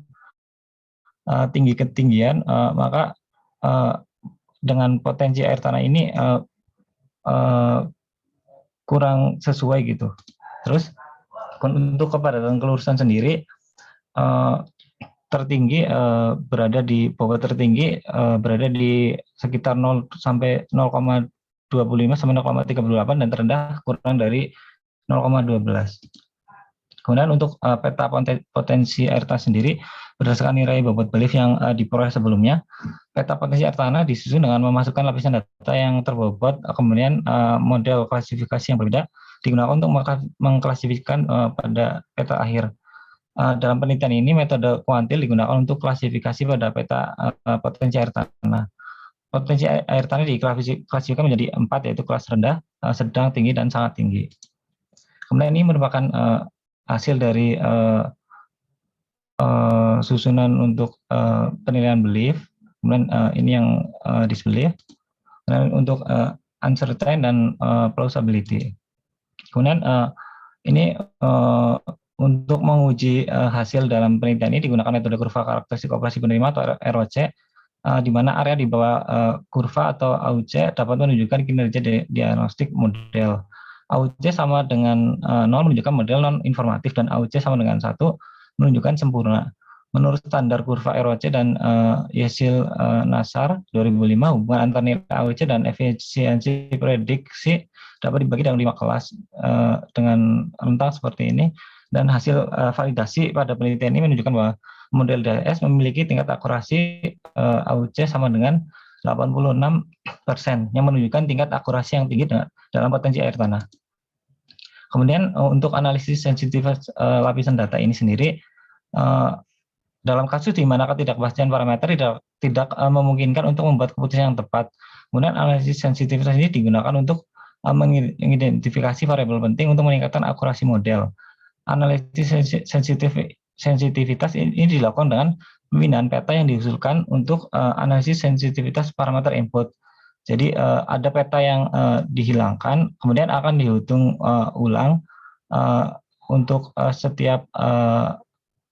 tinggi ketinggian maka dengan potensi air tanah ini kurang sesuai gitu. Terus untuk kepadatan kelurusan sendiri tertinggi berada di bobot tertinggi berada di sekitar 0 sampai 0,25 sampai 0,38, dan terendah kurang dari 0,12. Kemudian untuk peta potensi air tanah sendiri berdasarkan nilai bobot belief yang diperoleh sebelumnya, peta potensi air tanah disusun dengan memasukkan lapisan data yang terbobot, kemudian model klasifikasi yang berbeda digunakan untuk mengklasifikasikan pada peta akhir. Dalam penelitian ini metode kuantil digunakan untuk klasifikasi pada peta potensi air tanah. Potensi air tanah diklasifikasikan menjadi 4, yaitu kelas rendah, sedang, tinggi, dan sangat tinggi. Kemudian ini merupakan hasil dari susunan untuk penilaian belief. Kemudian ini yang disbelief. Kemudian untuk uncertain dan plausibility. Kemudian ini untuk menguji hasil dalam penelitian ini digunakan metode kurva karakteristik operasi penerima atau ROC, di mana area di bawah kurva atau AUC dapat menunjukkan kinerja diagnostik model. AUC sama dengan 0 menunjukkan model non informatif, dan AUC sama dengan 1 menunjukkan sempurna. menurut standar kurva ROC dan Yesil Nasar 2005, hubungan antara nilai AOC dan efisiensi prediksi dapat dibagi dalam 5 kelas dengan rentang seperti ini. Dan hasil validasi pada penelitian ini menunjukkan bahwa model DAS memiliki tingkat akurasi AOC sama dengan 86%, yang menunjukkan tingkat akurasi yang tinggi dalam potensi air tanah. Kemudian untuk analisis sensitivitas lapisan data ini sendiri, dalam kasus di mana ketidakpastian parameter tidak memungkinkan untuk membuat keputusan yang tepat. Kemudian analisis sensitivitas ini digunakan untuk mengidentifikasi variabel penting untuk meningkatkan akurasi model. Analisis sensitivitas ini dilakukan dengan pembinaan peta yang diusulkan untuk analisis sensitivitas parameter input. Jadi ada peta yang dihilangkan, kemudian akan dihitung ulang untuk setiap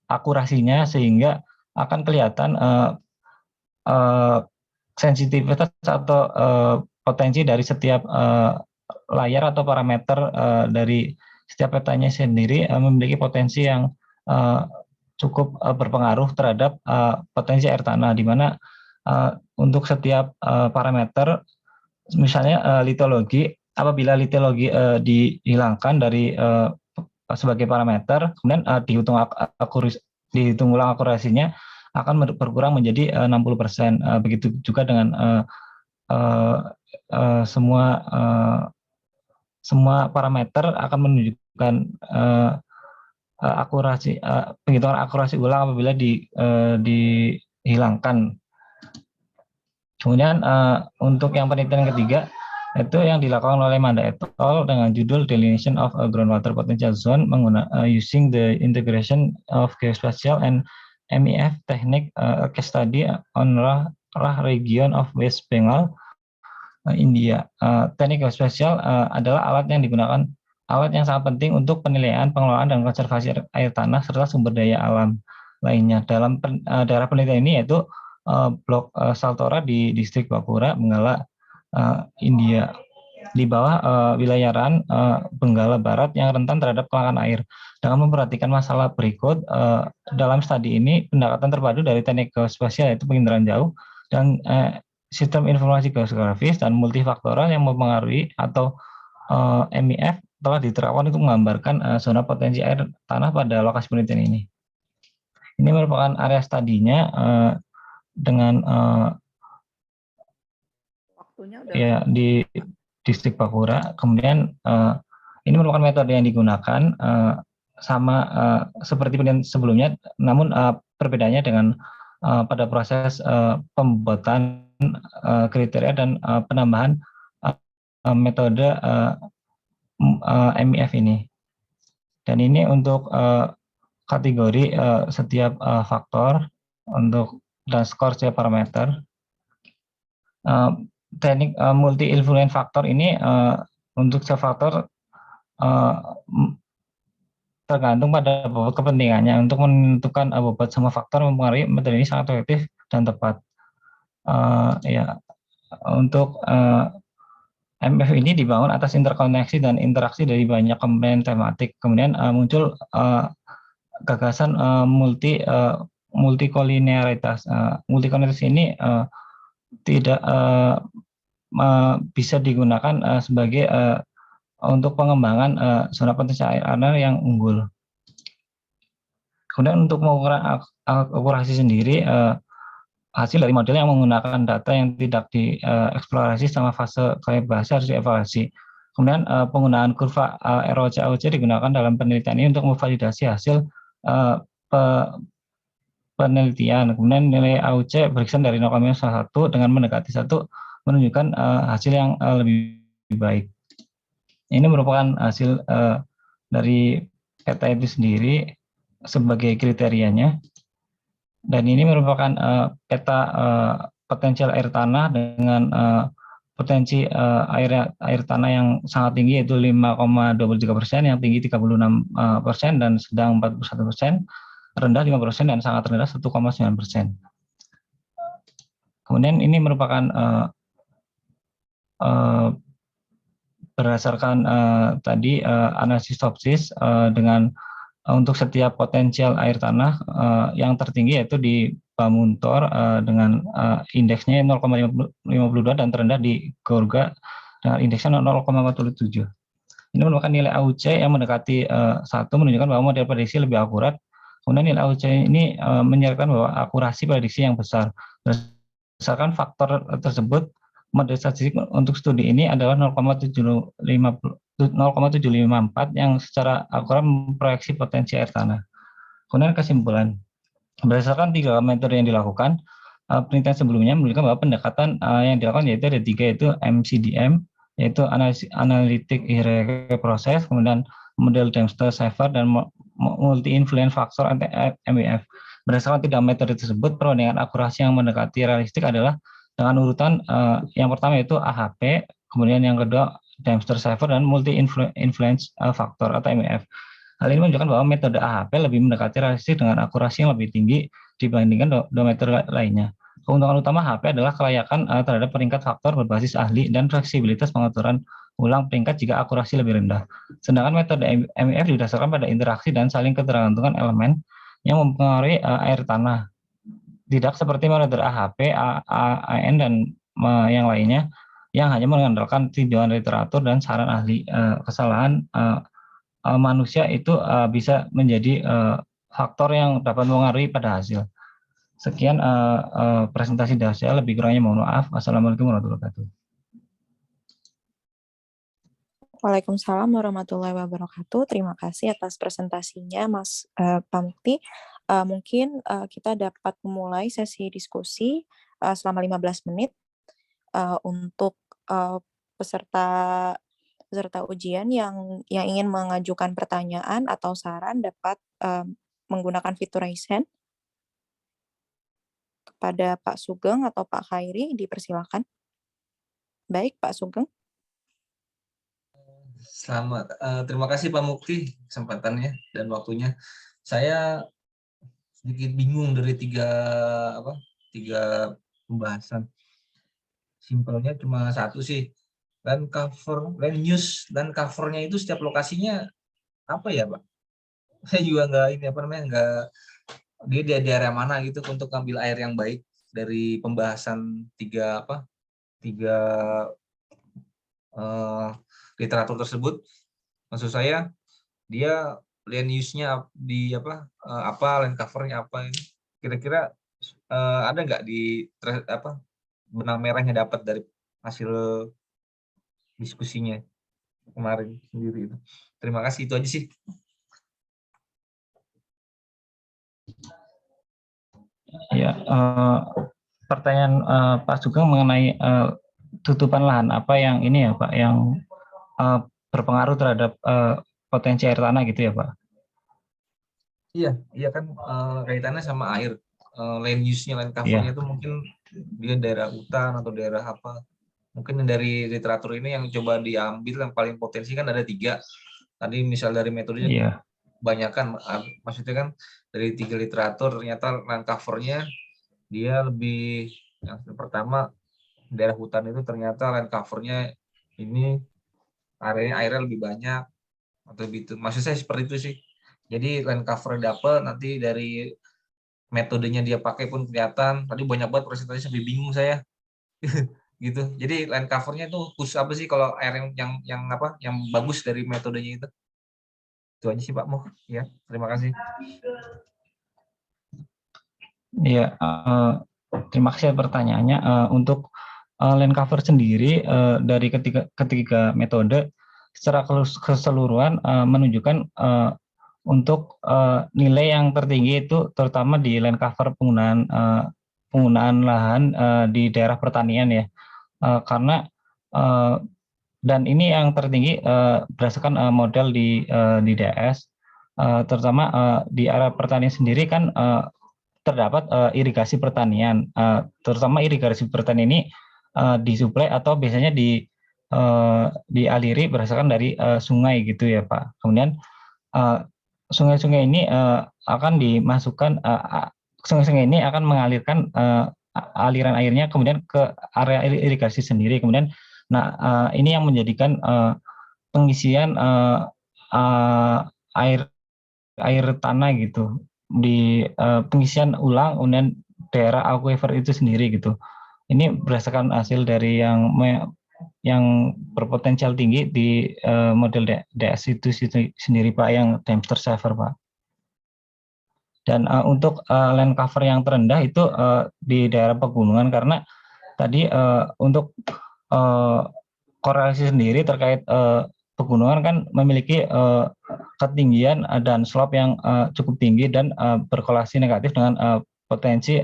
akurasinya, sehingga akan kelihatan sensitivitas atau potensi dari setiap layar atau parameter dari setiap petanya sendiri memiliki potensi yang cukup berpengaruh terhadap potensi air tanah, di mana untuk setiap parameter, misalnya litologi, apabila litologi dihilangkan dari sebagai parameter, kemudian dihitung ulang akurasinya akan berkurang menjadi 60%. Begitu juga dengan semua parameter akan menunjukkan akurasi penghitungan akurasi ulang apabila dihilangkan. Kemudian untuk yang penelitian ketiga, itu yang dilakukan oleh Manda et al. Dengan judul Delineation of a Groundwater Potential Zone using the integration of geospatial and MEF technique, case study on Rah region of West Bengal, India. Teknik geospasial adalah alat yang sangat penting untuk penilaian, pengelolaan, dan konservasi air tanah serta sumber daya alam lainnya. Dalam daerah penelitian ini yaitu Blok Saltora di distrik Bakura, Benggala, India, di bawah wilayah Ran, Benggala Barat yang rentan terhadap kelangkaan air. Dengan memperhatikan masalah berikut, dalam studi ini pendekatan terpadu dari teknik geospasial yaitu penginderaan jauh dan sistem informasi geografis dan multifaktoral yang mempengaruhi atau MEF telah diterapkan untuk menggambarkan zona potensi air tanah pada lokasi penelitian ini. Ini merupakan area studinya dengan ya di distrik Bakura. Kemudian ini merupakan metode yang digunakan sama seperti penelitian sebelumnya, namun perbedaannya dengan pada proses pembuatan kriteria dan penambahan metode MEF ini. Dan ini untuk kategori setiap faktor untuk dan skor setiap parameter. Teknik multi influence faktor ini untuk setiap faktor tergantung pada bobot kepentingannya. Untuk menentukan bobot semua faktor mempengaruhi metode ini sangat efektif dan tepat. Ya, untuk MEF ini dibangun atas interkoneksi dan interaksi dari banyak komponen tematik. Kemudian muncul gagasan multikolinearitas. Multikolinearitas ini tidak bisa digunakan sebagai untuk pengembangan zona potensi air tanah yang unggul. Kemudian untuk mengukur akurasi sendiri, hasil dari model yang menggunakan data yang tidak dieksplorasi selama fase kalibrasi harus dievaluasi. Kemudian penggunaan kurva ROC AOC digunakan dalam penelitian ini untuk memvalidasi hasil penelitian. Kemudian nilai AOC berkisar dari 0,1 dengan mendekati 1 menunjukkan hasil yang lebih baik. Ini merupakan hasil dari peta itu sendiri sebagai kriterianya. Dan ini merupakan peta potensial air tanah dengan potensi air tanah yang sangat tinggi yaitu 5,23%, yang tinggi 36% dan sedang 41%, rendah 5% dan sangat rendah 1,9%. Kemudian ini merupakan berdasarkan tadi analisis topsis dengan untuk setiap potensial air tanah yang tertinggi yaitu di Pamuntor dengan indeksnya 0,52 dan terendah di Gorga dengan indeksnya 0,47. Ini merupakan nilai AUC yang mendekati 1, menunjukkan bahwa model prediksi lebih akurat. Kemudian nilai AUC ini menyertakan bahwa akurasi prediksi yang besar. Berdasarkan faktor tersebut, model statistik untuk studi ini adalah 0,754 yang secara akurat memproyeksi potensi air tanah. Kemudian kesimpulan, berdasarkan 3 metode yang dilakukan, penelitian sebelumnya menunjukkan bahwa pendekatan yang dilakukan yaitu ada 3, yaitu MCDM, yaitu Analytic Hierarchy Process, kemudian model Dempster-Shafer, dan Multi-Influence Factor MEF. Berdasarkan 3 metode tersebut, perbandingan akurasi yang mendekati realistik adalah dengan urutan yang pertama yaitu AHP, kemudian yang kedua Dempster-Shafer, dan Multi-Influence Factor atau MEF. Hal ini menunjukkan bahwa metode AHP lebih mendekati realistik dengan akurasi yang lebih tinggi dibandingkan 2 metode lainnya. Keuntungan utama HP adalah kelayakan terhadap peringkat faktor berbasis ahli dan fleksibilitas pengaturan ulang peringkat jika akurasi lebih rendah. Sedangkan metode MEF didasarkan pada interaksi dan saling ketergantungan elemen yang mempengaruhi air tanah. Tidak seperti metode AHP, AN, dan yang lainnya yang hanya mengandalkan tinjauan literatur dan saran ahli. Kesalahan manusia itu bisa menjadi faktor yang dapat mempengaruhi pada hasil. Sekian presentasi dari saya, lebih kurangnya mohon maaf. Assalamualaikum warahmatullahi wabarakatuh.
Waalaikumsalam warahmatullahi wabarakatuh. Terima kasih atas presentasinya, Mas Pak Mukti. Mungkin kita dapat memulai sesi diskusi selama 15 menit untuk peserta ujian yang ingin mengajukan pertanyaan atau saran dapat menggunakan fitur raise hand. Kepada Pak Sugeng atau Pak Khairi, dipersilakan. Baik, Pak Sugeng.
Selamat, terima kasih Pak Mukti kesempatannya dan waktunya. Saya sedikit bingung dari tiga pembahasan. Simpelnya cuma satu sih, land use dan covernya itu setiap lokasinya apa ya Pak? Saya juga dia di daerah mana gitu untuk ambil air yang baik dari pembahasan tiga literatur tersebut. Maksud saya dia land use-nya di land cover-nya apa ini kira-kira ada nggak di benang merahnya dapat dari hasil diskusinya kemarin sendiri itu. Terima kasih, itu aja sih.
Ya, pertanyaan Pak Sugeng mengenai tutupan lahan apa yang ini ya Pak, yang berpengaruh terhadap potensi air tanah gitu ya Pak?
Iya kan kaitannya sama air, land use-nya, land cover-nya itu mungkin dia daerah hutan atau daerah apa. Mungkin dari literatur ini yang coba diambil yang paling potensi kan ada 3. Tadi misal dari metodenya kebanyakan, maksudnya kan dari 3 literatur ternyata land cover-nya dia lebih, yang pertama daerah hutan itu ternyata land cover-nya ini airnya lebih banyak atau gitu. Maksud saya seperti itu sih. Jadi land cover dapat, nanti dari metodenya dia pakai pun kelihatan. Tadi banyak banget presentasi sampai bingung saya. Gitu. Jadi land cover-nya itu khusus apa sih kalau air yang bagus dari metodenya itu? Itu aja sih Pak Mo. Ya, terima kasih.
Iya, terima kasih pertanyaannya. Untuk land cover sendiri dari ketiga metode secara keseluruhan menunjukkan untuk nilai yang tertinggi itu terutama di land cover penggunaan lahan di daerah pertanian ya, karena dan ini yang tertinggi berdasarkan model di DS, terutama di area pertanian sendiri kan terdapat irigasi pertanian, terutama irigasi pertanian ini disuplai atau biasanya dialiri berdasarkan dari sungai gitu ya Pak. Kemudian sungai-sungai ini akan dimasukkan, sungai-sungai ini akan mengalirkan aliran airnya kemudian ke area irigasi sendiri. Kemudian, ini yang menjadikan pengisian air air tanah gitu di pengisian ulang kemudian daerah aquifer itu sendiri gitu. Ini berdasarkan hasil dari yang berpotensial tinggi di model DS itu sendiri Pak, yang Dempster Saver Pak. Dan untuk land cover yang terendah itu di daerah pegunungan, karena tadi untuk korelasi sendiri terkait pegunungan kan memiliki ketinggian dan slope yang cukup tinggi dan berkorelasi negatif dengan potensi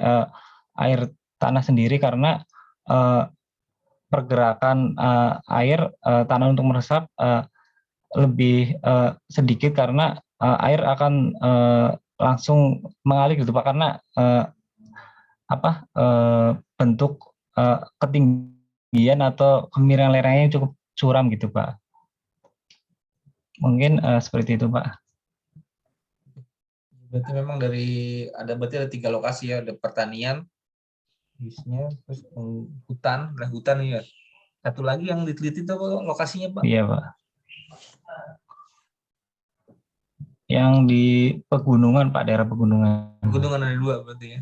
air tanah sendiri, karena pergerakan air tanah untuk meresap lebih sedikit karena air akan langsung mengalir gitu Pak, karena bentuk ketinggian atau kemiringan lerengnya cukup curam gitu Pak. Mungkin seperti itu Pak.
Berarti memang berarti ada 3 lokasi ya, ada pertanian, bisnya, terus hutan, hutan ya. Satu lagi yang diteliti itu lokasinya Pak?
Iya Pak. Yang di pegunungan Pak, daerah pegunungan.
Pegunungan ada 2 berarti ya.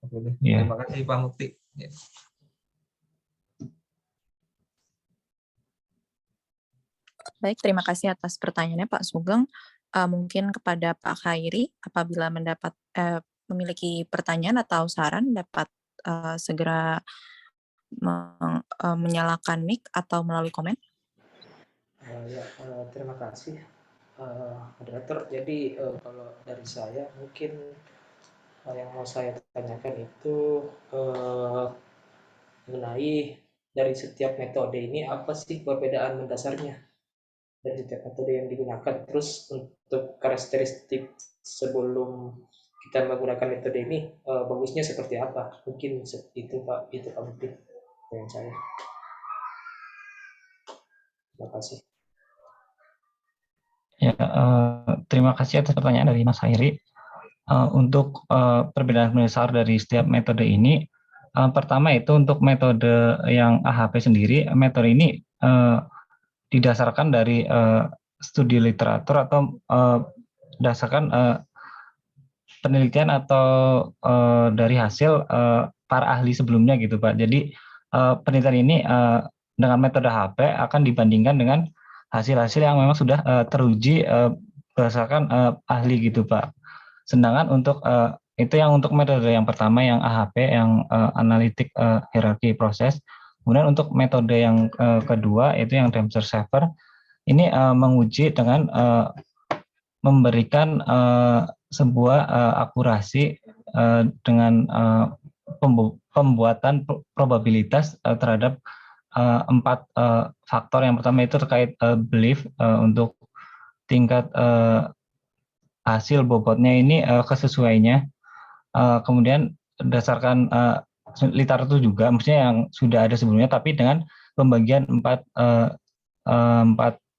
Oke deh.
Yeah.
Terima kasih Pak Mukti. Ya.
Baik, terima kasih atas pertanyaannya Pak Sugeng. Mungkin kepada Pak Khairi, apabila memiliki pertanyaan atau saran, dapat segera menyalakan mic atau melalui komen.
Terima kasih moderator. Jadi kalau dari saya mungkin yang mau saya tanyakan itu mengenai dari setiap metode ini apa sih perbedaan mendasarnya dari setiap metode yang digunakan. Terus untuk karakteristik sebelum kita menggunakan metode ini bagusnya seperti apa? Mungkin itu Pak Mukti dengan saya. Terima kasih.
Ya, terima kasih atas pertanyaan dari Mas Khairi. Untuk perbedaan mendasar dari setiap metode ini, pertama itu untuk metode yang AHP sendiri, metode ini didasarkan dari studi literatur atau berdasarkan penelitian atau dari hasil para ahli sebelumnya gitu Pak. Jadi penelitian ini dengan metode HP akan dibandingkan dengan hasil-hasil yang memang sudah teruji berdasarkan ahli gitu Pak. Sedangkan untuk itu yang untuk metode yang pertama yang AHP, yang analitik hierarki proses. Kemudian untuk metode yang kedua itu yang Dempster Saver, ini menguji dengan memberikan sebuah akurasi dengan pembuatan probabilitas terhadap 4 faktor. Yang pertama itu terkait belief, untuk tingkat hasil bobotnya ini kesesuaiannya. Kemudian berdasarkan literatur juga, maksudnya yang sudah ada sebelumnya, tapi dengan pembagian 4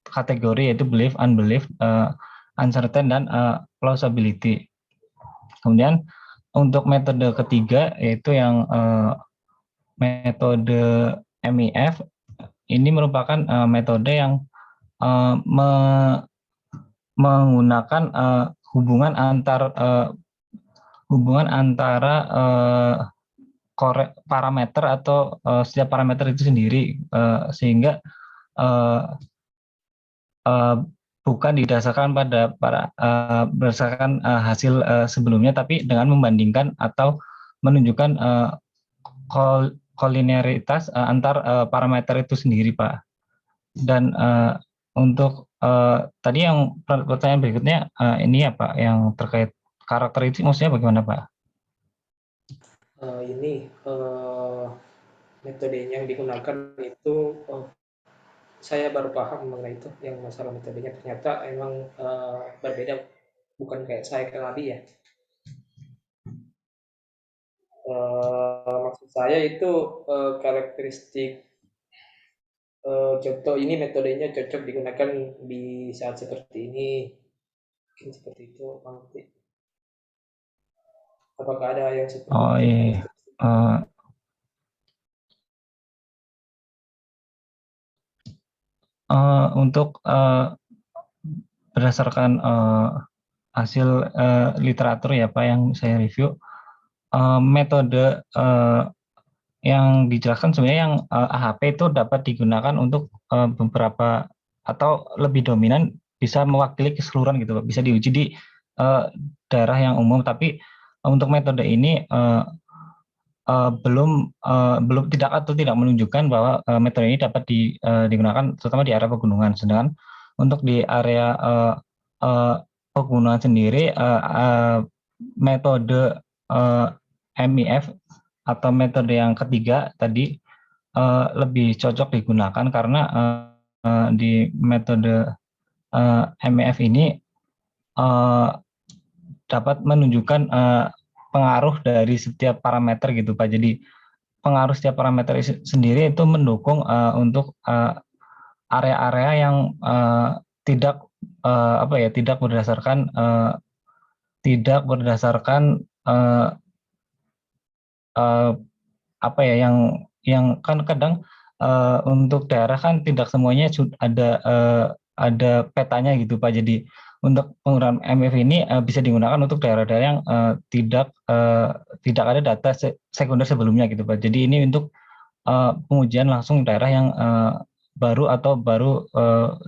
kategori, yaitu belief, unbelief, uncertain, dan plausibility. Kemudian untuk metode ketiga yaitu yang metode MIF, ini merupakan metode yang menggunakan hubungan antara parameter atau setiap parameter itu sendiri, sehingga bukan didasarkan berdasarkan hasil sebelumnya, tapi dengan membandingkan atau menunjukkan kolineritas antar parameter itu sendiri Pak. Dan untuk tadi yang pertanyaan berikutnya ini ya Pak, yang terkait karakteristik, maksudnya bagaimana Pak?
Metodenya yang digunakan itu saya baru paham mengenai itu, yang masalah metodenya ternyata emang berbeda, bukan kayak saya kenali ya. Maksud saya itu karakteristik contoh ini metodenya cocok digunakan di saat seperti ini, mungkin seperti itu Pak Mukti. Apakah ada yang seperti itu?
Iya. Untuk berdasarkan hasil literatur ya Pak yang saya review, metode yang dijelaskan sebenarnya yang AHP itu dapat digunakan untuk beberapa atau lebih dominan bisa mewakili keseluruhan gitu Pak. Bisa diuji di daerah yang umum, tapi untuk metode ini belum tidak atau tidak menunjukkan bahwa metode ini dapat digunakan terutama di area pegunungan. Sedangkan untuk di area pegunungan sendiri metode MIF atau metode yang ketiga tadi lebih cocok digunakan karena di metode MIF ini dapat menunjukkan pengaruh dari setiap parameter gitu Pak. Jadi pengaruh setiap parameter sendiri itu mendukung untuk area-area yang tidak berdasarkan yang kan kadang untuk daerah kan tidak semuanya ada petanya gitu Pak. Jadi untuk penggunaan MF ini bisa digunakan untuk daerah-daerah yang tidak ada data sekunder sebelumnya gitu Pak. Jadi ini untuk pengujian langsung daerah yang baru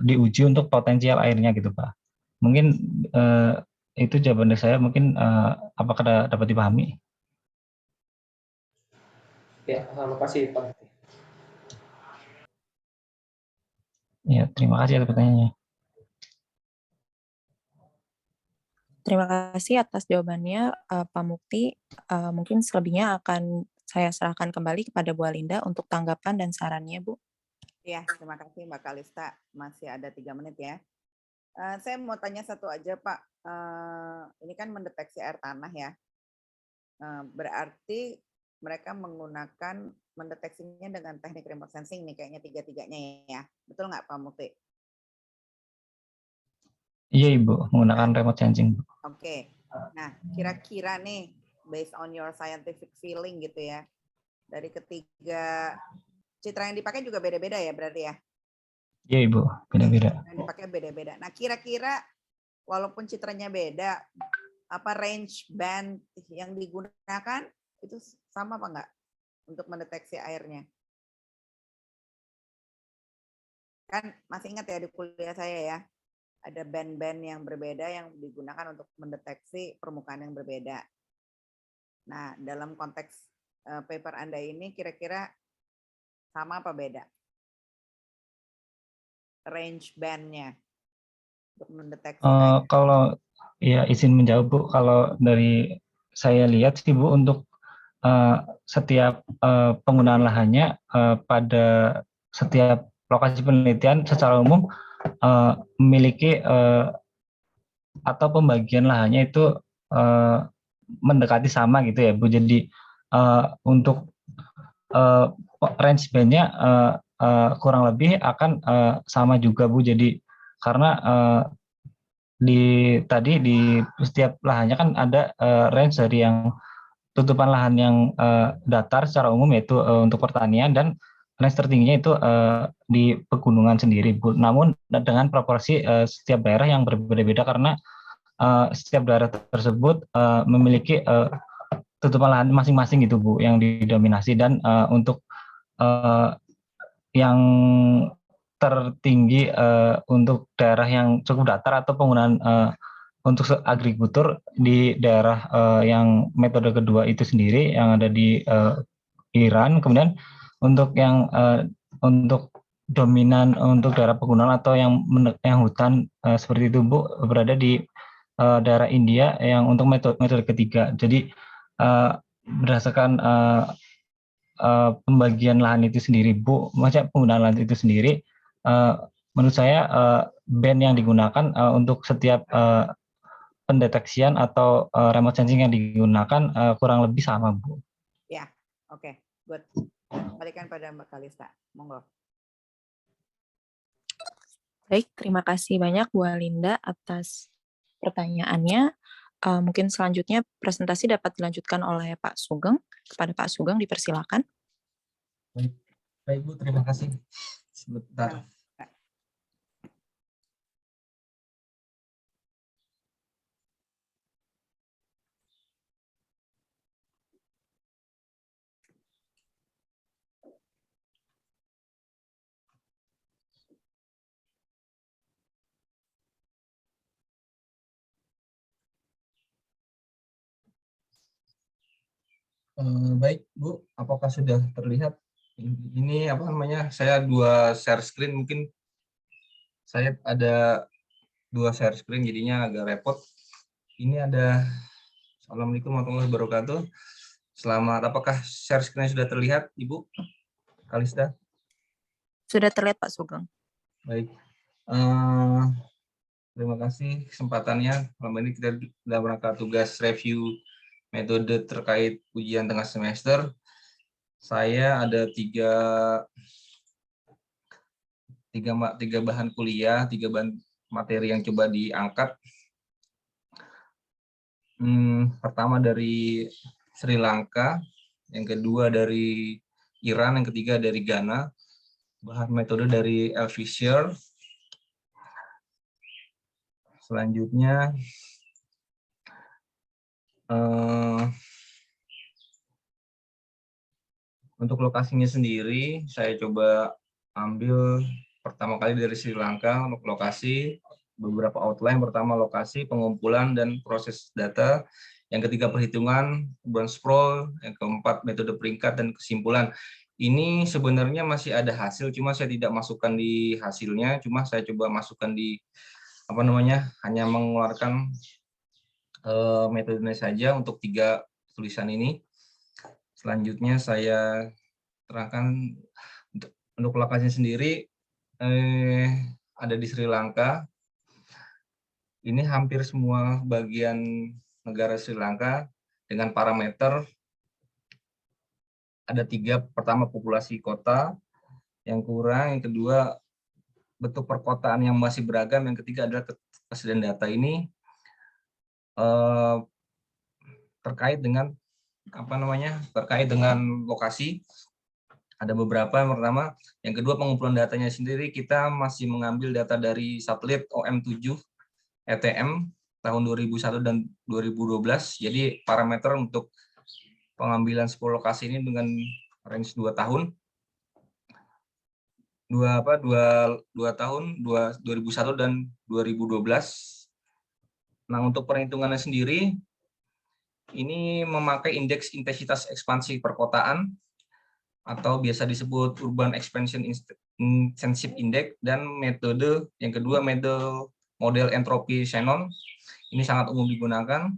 diuji untuk potensial airnya gitu Pak. Mungkin itu jawaban dari saya. Mungkin apakah dapat dipahami?
Ya, terima kasih Pak.
Ya, terima kasih atas pertanyaannya.
Terima kasih atas jawabannya, Pak Mukti. Mungkin selebihnya akan saya serahkan kembali kepada Bu Alinda untuk tanggapan dan sarannya, Bu.
Ya, terima kasih Mbak Kalista. Masih ada 3 menit ya. Saya mau tanya satu aja Pak. Ini kan mendeteksi air tanah ya. Berarti mereka menggunakan mendeteksinya dengan teknik remote sensing nih, kayaknya 3-3-nya ya. Betul nggak Pak Mukti?
Iya Ibu, menggunakan remote sensing.
Oke. Nah, kira-kira nih, based on your scientific feeling gitu ya, dari ketiga citra yang dipakai juga beda-beda ya berarti ya?
Iya Ibu, beda-beda.
Yang dipakai beda-beda. Nah, kira-kira walaupun citranya beda, apa range band yang digunakan itu sama apa enggak untuk mendeteksi airnya? Kan masih ingat ya di kuliah saya ya, ada band-band yang berbeda yang digunakan untuk mendeteksi permukaan yang berbeda. Nah, dalam konteks paper Anda ini kira-kira sama apa beda? Range band-nya untuk mendeteksi air.
Kalau ya izin menjawab Bu, kalau dari saya lihat sih Bu, untuk setiap penggunaan lahannya pada setiap lokasi penelitian secara umum memiliki atau pembagian lahannya itu mendekati sama gitu ya Bu. Jadi untuk range band-nya kurang lebih akan sama juga Bu. Jadi karena di setiap lahannya kan ada range dari yang tutupan lahan yang datar secara umum yaitu untuk pertanian, dan range tertingginya itu di pegunungan sendiri Bu. Namun dengan proporsi setiap daerah yang berbeda-beda karena setiap daerah tersebut memiliki tutupan lahan masing-masing gitu Bu yang didominasi, dan untuk yang tertinggi untuk daerah yang cukup datar atau penggunaan untuk agrikultur di daerah yang metode kedua itu sendiri yang ada di Iran. Kemudian untuk yang untuk dominan untuk daerah pegunungan atau yang hutan seperti itu Bu berada di daerah India yang untuk metode ketiga. Jadi berdasarkan pembagian lahan itu sendiri Bu, maksudnya penggunaan lahan itu sendiri, menurut saya band yang digunakan untuk setiap pendeteksian atau remote sensing yang digunakan kurang lebih sama Bu.
Ya, oke, good. Kembalikan pada Mbak Kalista, monggo.
Baik, terima kasih banyak Bu Alinda atas pertanyaannya. Mungkin selanjutnya presentasi dapat dilanjutkan oleh Pak Sugeng. Kepada Pak Sugeng dipersilakan.
Baik Bu, terima kasih. Sebentar. Baik Bu, apakah sudah terlihat? Ini apa namanya? Saya dua share screen, mungkin saya ada dua share screen jadinya agak repot. Ini ada. Assalamualaikum warahmatullahi wabarakatuh. Selamat, apakah share screen sudah terlihat Ibu Kalista?
Sudah terlihat Pak Sugeng.
Baik. Terima kasih kesempatannya. Malam ini kita dalam rangka tugas review metode terkait ujian tengah semester. Saya ada tiga bahan kuliah, tiga bahan materi yang coba diangkat. Pertama dari Sri Lanka, yang kedua dari Iran, yang ketiga dari Ghana. Bahan metode dari L. Fisher. Selanjutnya untuk lokasinya sendiri, saya coba ambil pertama kali dari Sri Lanka untuk lokasi, beberapa outline. Pertama lokasi, pengumpulan dan proses data. Yang ketiga perhitungan, urban sprawl. Yang keempat metode peringkat dan kesimpulan. Ini sebenarnya masih ada hasil, cuma saya tidak masukkan di hasilnya, cuma saya coba masukkan di hanya mengeluarkan metodenya saja untuk tiga tulisan ini. Selanjutnya saya terangkan untuk lokasinya sendiri ada di Sri Lanka. Ini hampir semua bagian negara Sri Lanka dengan parameter ada tiga. Pertama populasi kota yang kurang, yang kedua bentuk perkotaan yang masih beragam, yang ketiga adalah ketersediaan data. Ini terkait dengan terkait dengan lokasi. Ada beberapa. Yang pertama, yang kedua pengumpulan datanya sendiri, kita masih mengambil data dari satelit OM7 ETM tahun 2001 dan 2012. Jadi parameter untuk pengambilan 10 lokasi ini dengan range 2 tahun. 2001 dan 2012. Nah, untuk perhitungannya sendiri ini memakai indeks intensitas ekspansi perkotaan atau biasa disebut Urban Expansion Intensive Index, dan metode yang kedua model entropi Shannon. Ini sangat umum digunakan.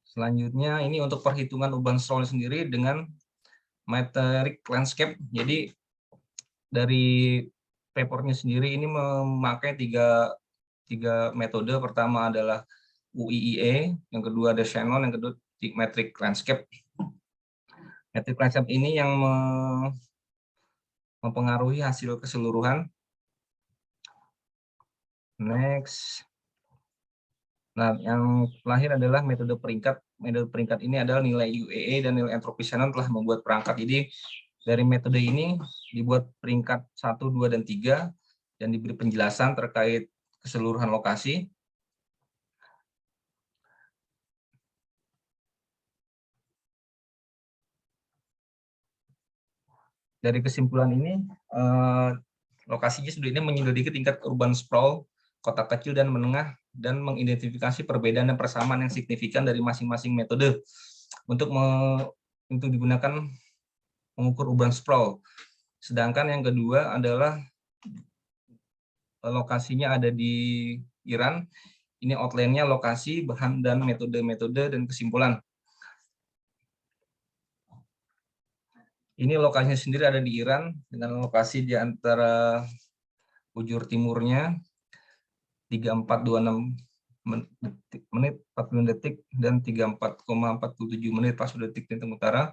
Selanjutnya ini untuk perhitungan urban sprawl sendiri dengan metric landscape. Jadi dari papernya sendiri ini memakai tiga metode. Pertama adalah UIE, yang kedua ada Shannon, yang kedua metric landscape. Metric landscape ini yang mempengaruhi hasil keseluruhan. Next. Nah, yang terakhir adalah metode peringkat. Metode peringkat ini adalah nilai UEE dan nilai entropi Shannon telah membuat perangkat. Jadi dari metode ini dibuat peringkat 1, 2, dan 3 dan diberi penjelasan terkait keseluruhan lokasi. Dari kesimpulan ini, lokasinya sudah ini menyelidiki tingkat urban sprawl, kota kecil dan menengah, dan mengidentifikasi perbedaan dan persamaan yang signifikan dari masing-masing metode untuk digunakan mengukur urban sprawl. Sedangkan yang kedua adalah lokasinya ada di Iran. Ini outline-nya lokasi, bahan, dan metode dan kesimpulan. Ini lokasinya sendiri ada di Iran dengan lokasi di antara bujur timurnya 3426 menit 40 detik dan 34,47 menit 41 detik tentang utara,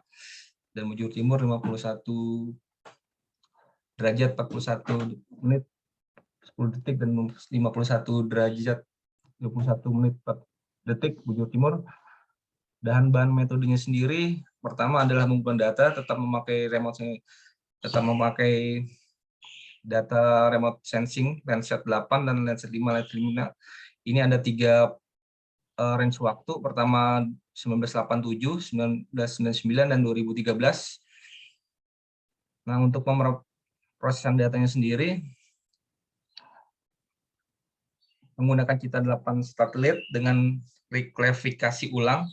dan bujur timur 51 derajat 41 menit 10 detik dan 51 derajat 21 menit 4 detik bujur timur. Dan bahan metodenya sendiri pertama adalah mengumpulkan data, tetap memakai data remote sensing Landsat 8 dan Landsat 5 Landsat 5. Ini ada tiga range waktu, pertama 1987, 1999, dan 2013. Nah, untuk pemrosesan datanya sendiri menggunakan Citra 8 satelit dengan reklasifikasi ulang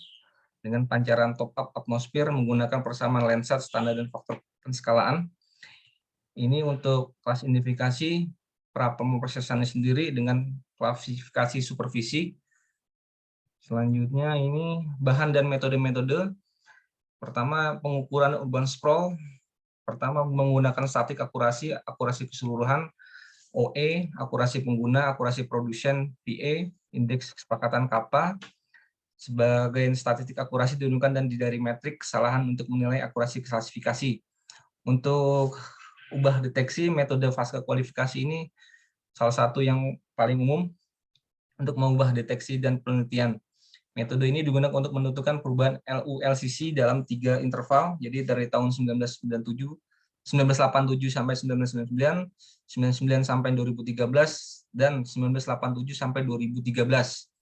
dengan pancaran top-up atmosfer menggunakan persamaan Landsat standar dan faktor penskalaan. Ini untuk kelas identifikasi pra-pemrosesannya sendiri dengan klasifikasi supervisi. Selanjutnya ini bahan dan metode-metode. Pertama, pengukuran urban sprawl. Pertama, menggunakan statik akurasi keseluruhan, OE, akurasi pengguna, akurasi produsen, PA, indeks kesepakatan kappa. Sebagai statistik akurasi diunggahkan dan dari metrik kesalahan untuk menilai akurasi klasifikasi. Untuk ubah deteksi, metode fase kualifikasi ini salah satu yang paling umum untuk mengubah deteksi dan penelitian. Metode ini digunakan untuk menentukan perubahan LU-LCC dalam 3 interval, jadi dari tahun 1987 sampai 1999, 99 sampai 2013, dan 1987 sampai 2013.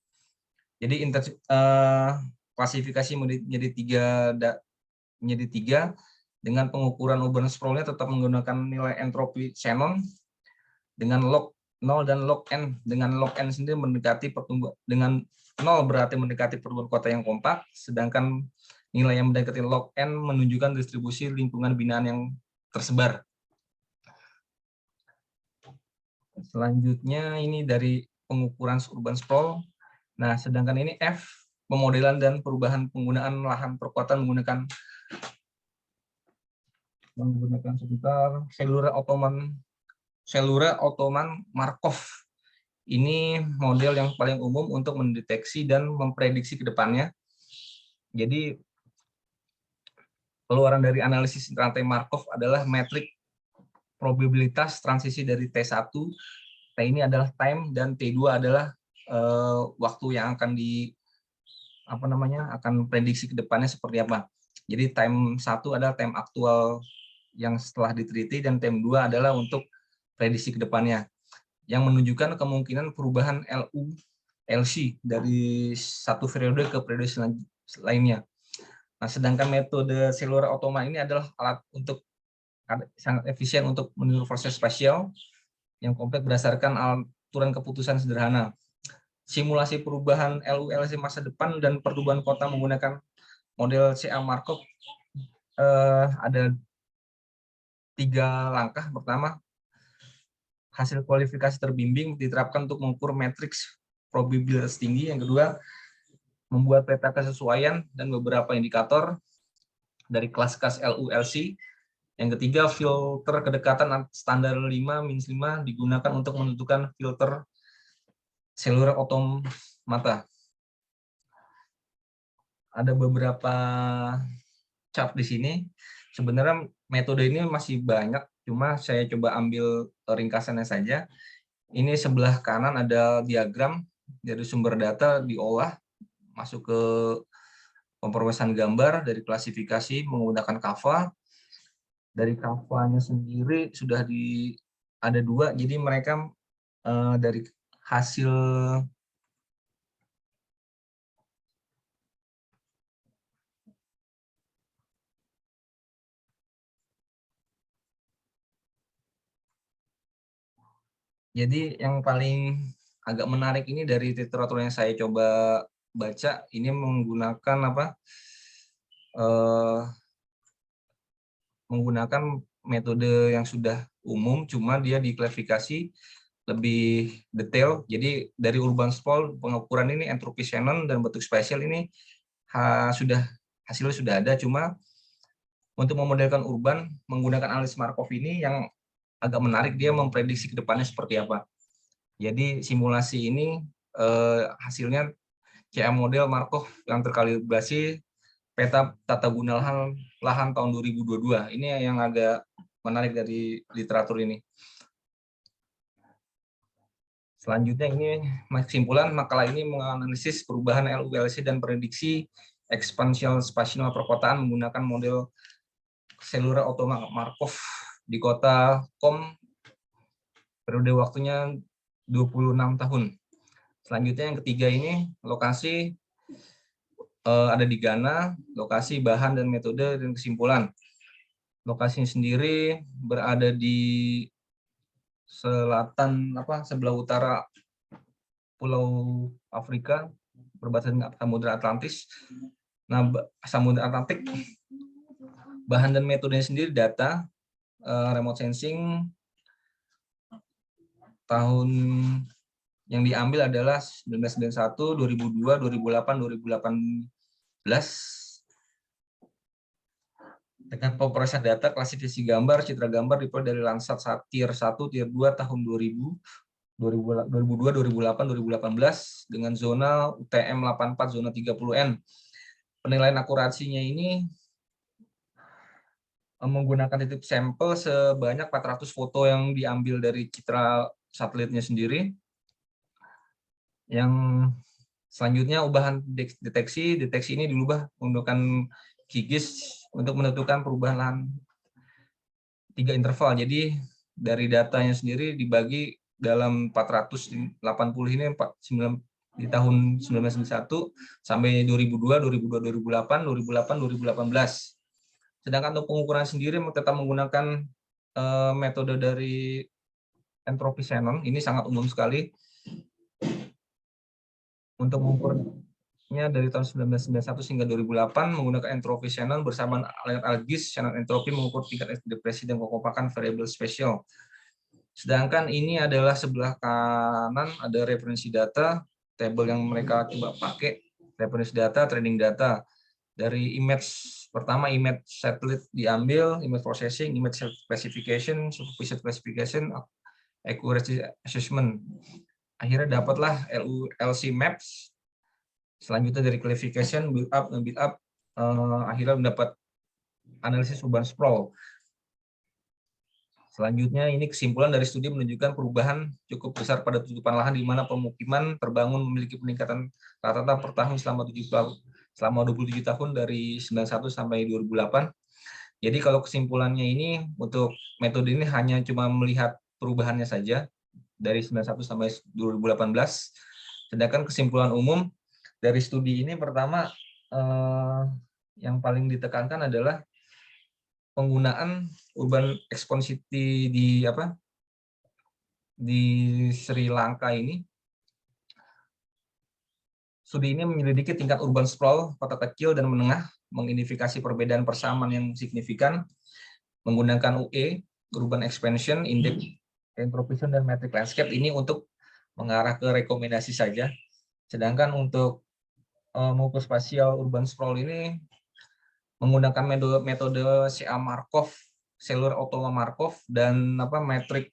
Jadi klasifikasi menjadi tiga dengan pengukuran urban sprawl-nya tetap menggunakan nilai entropi Shannon dengan log 0 dan log n. Dengan log n sendiri mendekati pertumbuhan, dengan 0 berarti mendekati pertumbuhan kota yang kompak, sedangkan nilai yang mendekati log n menunjukkan distribusi lingkungan binaan yang tersebar. Selanjutnya ini dari pengukuran urban sprawl. Nah, sedangkan ini F, pemodelan dan perubahan penggunaan lahan perkuatan menggunakan sekitar Cellura Ottoman Markov. Ini model yang paling umum untuk mendeteksi dan memprediksi ke depannya. Jadi, keluaran dari analisis rantai Markov adalah metrik probabilitas transisi dari T1, T ini adalah time, dan T2 adalah waktu yang akan akan prediksi ke depannya seperti apa. Jadi time 1 adalah time aktual yang setelah diteliti, dan time 2 adalah untuk prediksi ke depannya yang menunjukkan kemungkinan perubahan LU-LC dari satu periode ke periode lainnya. Nah, sedangkan metode Cellura Ottoman ini adalah alat untuk sangat efisien untuk meniru proses spasial yang kompleks berdasarkan aturan keputusan sederhana. Simulasi perubahan LU-LC masa depan dan pertumbuhan kota menggunakan model CA Markov ada 3 langkah. Pertama, hasil kualifikasi terbimbing diterapkan untuk mengukur matriks probabilitas tinggi. Yang kedua, membuat peta kesesuaian dan beberapa indikator dari kelas LU-LC. Yang ketiga, filter kedekatan standar 5-5 digunakan untuk menentukan filter Cellura Automata. Ada beberapa chart di sini. Sebenarnya metode ini masih banyak, cuma saya coba ambil ringkasannya saja. Ini sebelah kanan ada diagram dari sumber data diolah, masuk ke pemrosesan gambar dari klasifikasi menggunakan Kava. Dari Kava-nya sendiri sudah ada 2, jadi mereka dari hasil jadi yang paling agak menarik ini dari literatur yang saya coba baca, ini menggunakan menggunakan metode yang sudah umum, cuma dia diklasifikasi lebih detail. Jadi dari urban sprawl, pengukuran ini entropi Shannon dan bentuk spasial ini hasilnya sudah ada, cuma untuk memodelkan urban menggunakan analisis Markov ini yang agak menarik, dia memprediksi ke depannya seperti apa. Jadi simulasi ini hasilnya CA model Markov yang terkalibrasi peta tata guna lahan tahun 2022. Ini yang agak menarik dari literatur ini. Selanjutnya ini kesimpulan, makalah ini menganalisis perubahan LU-LC dan prediksi ekspansial spasial perkotaan menggunakan model Cellura Ottoman Markov di kota Qom, periode waktunya 26 tahun. Selanjutnya yang ketiga ini lokasi ada di Ghana, lokasi, bahan dan metode dan kesimpulan. Lokasinya sendiri berada di selatan sebelah utara Pulau Afrika, berbatasan dengan Samudra Atlantis. Nah, Samudra Atlantik, bahan dan metodenya sendiri data remote sensing tahun yang diambil adalah 1991, 2002, 2008, 2018 dengan pemrosesan data klasifikasi gambar, citra gambar diperoleh dari Landsat Tier 1, Tier 2 tahun 2000, 2002, 2008, 2018 dengan zona UTM 84, zona 30N. Penilaian akurasinya ini menggunakan titik sampel sebanyak 400 foto yang diambil dari citra satelitnya sendiri. Yang selanjutnya ubahan deteksi ini diubah menggunakan QGIS untuk menentukan perubahan lahan 3 interval. Jadi dari datanya sendiri dibagi dalam 480 ini di tahun 1991 sampai 2002, 2008, 2018. Sedangkan untuk pengukuran sendiri tetap menggunakan metode dari entropi Shannon. Ini sangat umum sekali. Untuk mengukurnya dari tahun 1991 hingga 2008 menggunakan entropi Shannon bersama alat ALGIS. Shannon entropi mengukur tingkat depresi dan kekompakan variabel spesial. Sedangkan ini adalah sebelah kanan ada referensi data, tabel yang mereka coba pakai, referensi data, training data. Dari image pertama, image satellite diambil, image processing, image classification, superficial classification, accuracy assessment. Akhirnya dapatlah LC maps. Selanjutnya dari classification, build up, akhirnya mendapat analisis urban sprawl. Selanjutnya ini kesimpulan dari studi menunjukkan perubahan cukup besar pada tutupan lahan di mana pemukiman terbangun memiliki peningkatan rata-rata per tahun selama 27 tahun dari 91 sampai 2008. Jadi kalau kesimpulannya ini untuk metode ini hanya cuma melihat perubahannya saja dari 91 sampai 2018. Sedangkan kesimpulan umum dari studi ini pertama yang paling ditekankan adalah penggunaan urban exponsity di Sri Lanka ini. Studi ini menyelidiki tingkat urban sprawl kota kecil dan menengah, mengidentifikasi perbedaan persamaan yang signifikan, menggunakan UE, urban expansion, index entropision dan metric landscape ini untuk mengarah ke rekomendasi saja. Sedangkan untuk mengukur spasial urban sprawl ini menggunakan metode CA Markov, cellular automa Markov dan metric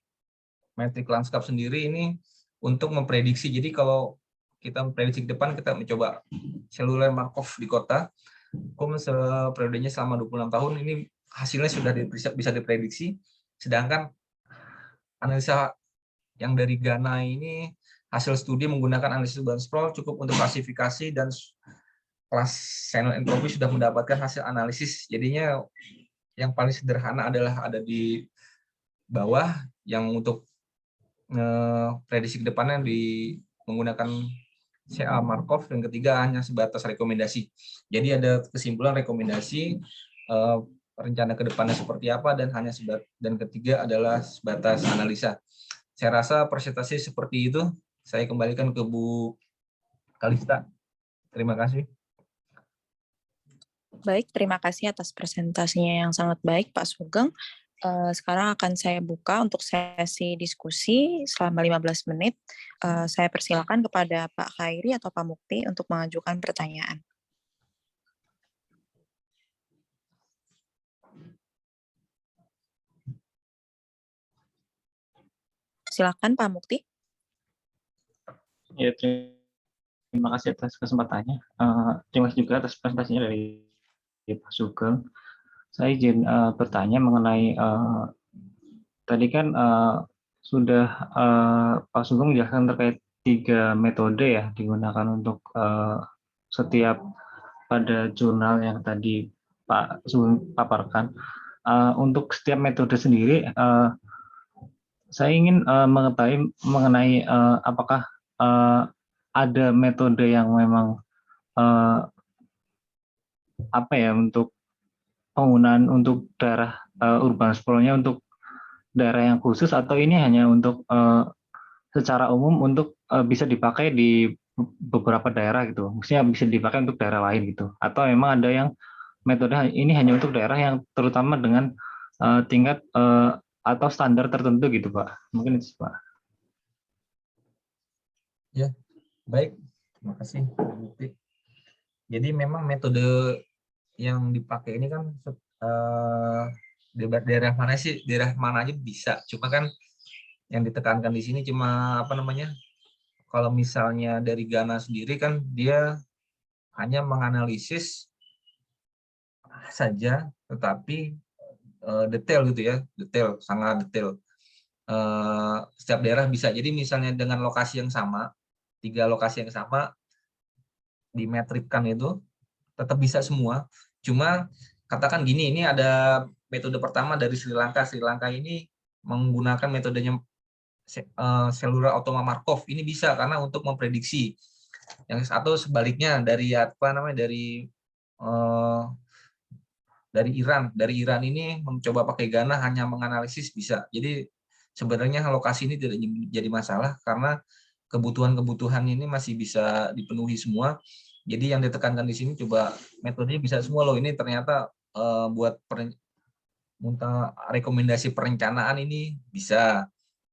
landscape sendiri ini untuk memprediksi. Jadi kalau kita memprediksi ke depan, kita mencoba cellular Markov di kota, periodenya selama 26 tahun, ini hasilnya sudah bisa diprediksi. Sedangkan analisa yang dari Ghana ini, hasil studi menggunakan analisis urban sprawl cukup untuk klasifikasi dan kelas channel entropi sudah mendapatkan hasil analisis. Jadinya yang paling sederhana adalah ada di bawah, yang untuk prediksi ke depannya menggunakan CA Markov, dan ketiga hanya sebatas rekomendasi. Jadi ada kesimpulan rekomendasi, rencana ke depannya seperti apa, dan ketiga adalah sebatas analisa. Saya rasa presentasi seperti itu. Saya kembalikan ke Bu Kalista. Terima kasih.
Baik, terima kasih atas presentasinya yang sangat baik, Pak Sugeng. Sekarang akan saya buka untuk sesi diskusi selama 15 menit. Saya persilakan kepada Pak Khairi atau Pak Mukti untuk mengajukan pertanyaan. Silakan Pak Mukti.
Ya, terima kasih atas kesempatannya. Terima kasih juga atas presentasinya dari Pak Sugeng. Saya izin bertanya mengenai tadi kan sudah Pak Sugeng menjelaskan terkait 3 metode ya digunakan untuk setiap pada jurnal yang tadi Pak Sugeng paparkan. Untuk setiap metode sendiri, saya ingin mengetahui mengenai apakah ada metode yang memang untuk penggunaan untuk daerah urban sprawl-nya untuk daerah yang khusus, atau ini hanya untuk secara umum untuk bisa dipakai di beberapa daerah gitu. Maksudnya bisa dipakai untuk daerah lain gitu. Atau memang ada yang metode ini hanya untuk daerah yang terutama dengan tingkat atau standar tertentu gitu, Pak. Mungkin itu, Pak.
Ya, baik. Terima kasih, Pak Bukti. Jadi memang metode yang dipakai ini kan di daerah mana sih, daerah mana aja bisa. Cuma kan yang ditekankan di sini cuma apa namanya? Kalau misalnya dari Ghana sendiri kan dia hanya menganalisis saja, tetapi detail gitu ya, detail, sangat detail. Setiap daerah bisa. Jadi misalnya dengan lokasi yang sama, 3 lokasi yang sama dimetrikkan itu tetap bisa semua. Cuma katakan gini, ini ada metode pertama dari Sri Lanka. Sri Lanka ini menggunakan metodenya cellular automa Markov. Ini bisa karena untuk memprediksi. Yang satu sebaliknya dari apa namanya dari Iran. Dari Iran ini mencoba pakai Ghana hanya menganalisis bisa. Jadi sebenarnya lokasi ini tidak jadi masalah karena kebutuhan-kebutuhan ini masih bisa dipenuhi semua. Jadi yang ditekankan di sini coba metodenya bisa semua loh. Ini ternyata buat rekomendasi perencanaan ini bisa.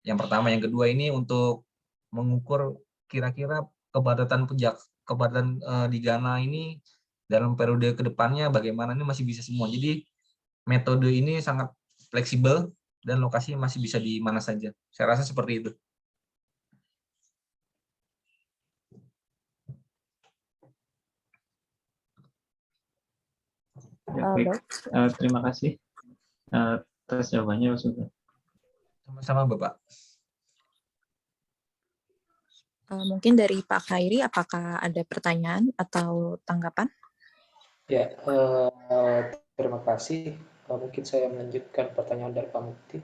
Yang pertama, yang kedua ini untuk mengukur kira-kira kepadatan di Ghana ini dalam periode kedepannya bagaimana, ini masih bisa semua. Jadi metode ini sangat fleksibel dan lokasinya masih bisa di mana saja. Saya rasa seperti itu.
Ya, baik. Terima kasih atas jawabannya, Mas Sugeng.
Sama-sama, Bapak.
Mungkin dari Pak Khairi, apakah ada pertanyaan atau tanggapan?
Ya, terima kasih. Mungkin saya melanjutkan pertanyaan dari Pak Mukti.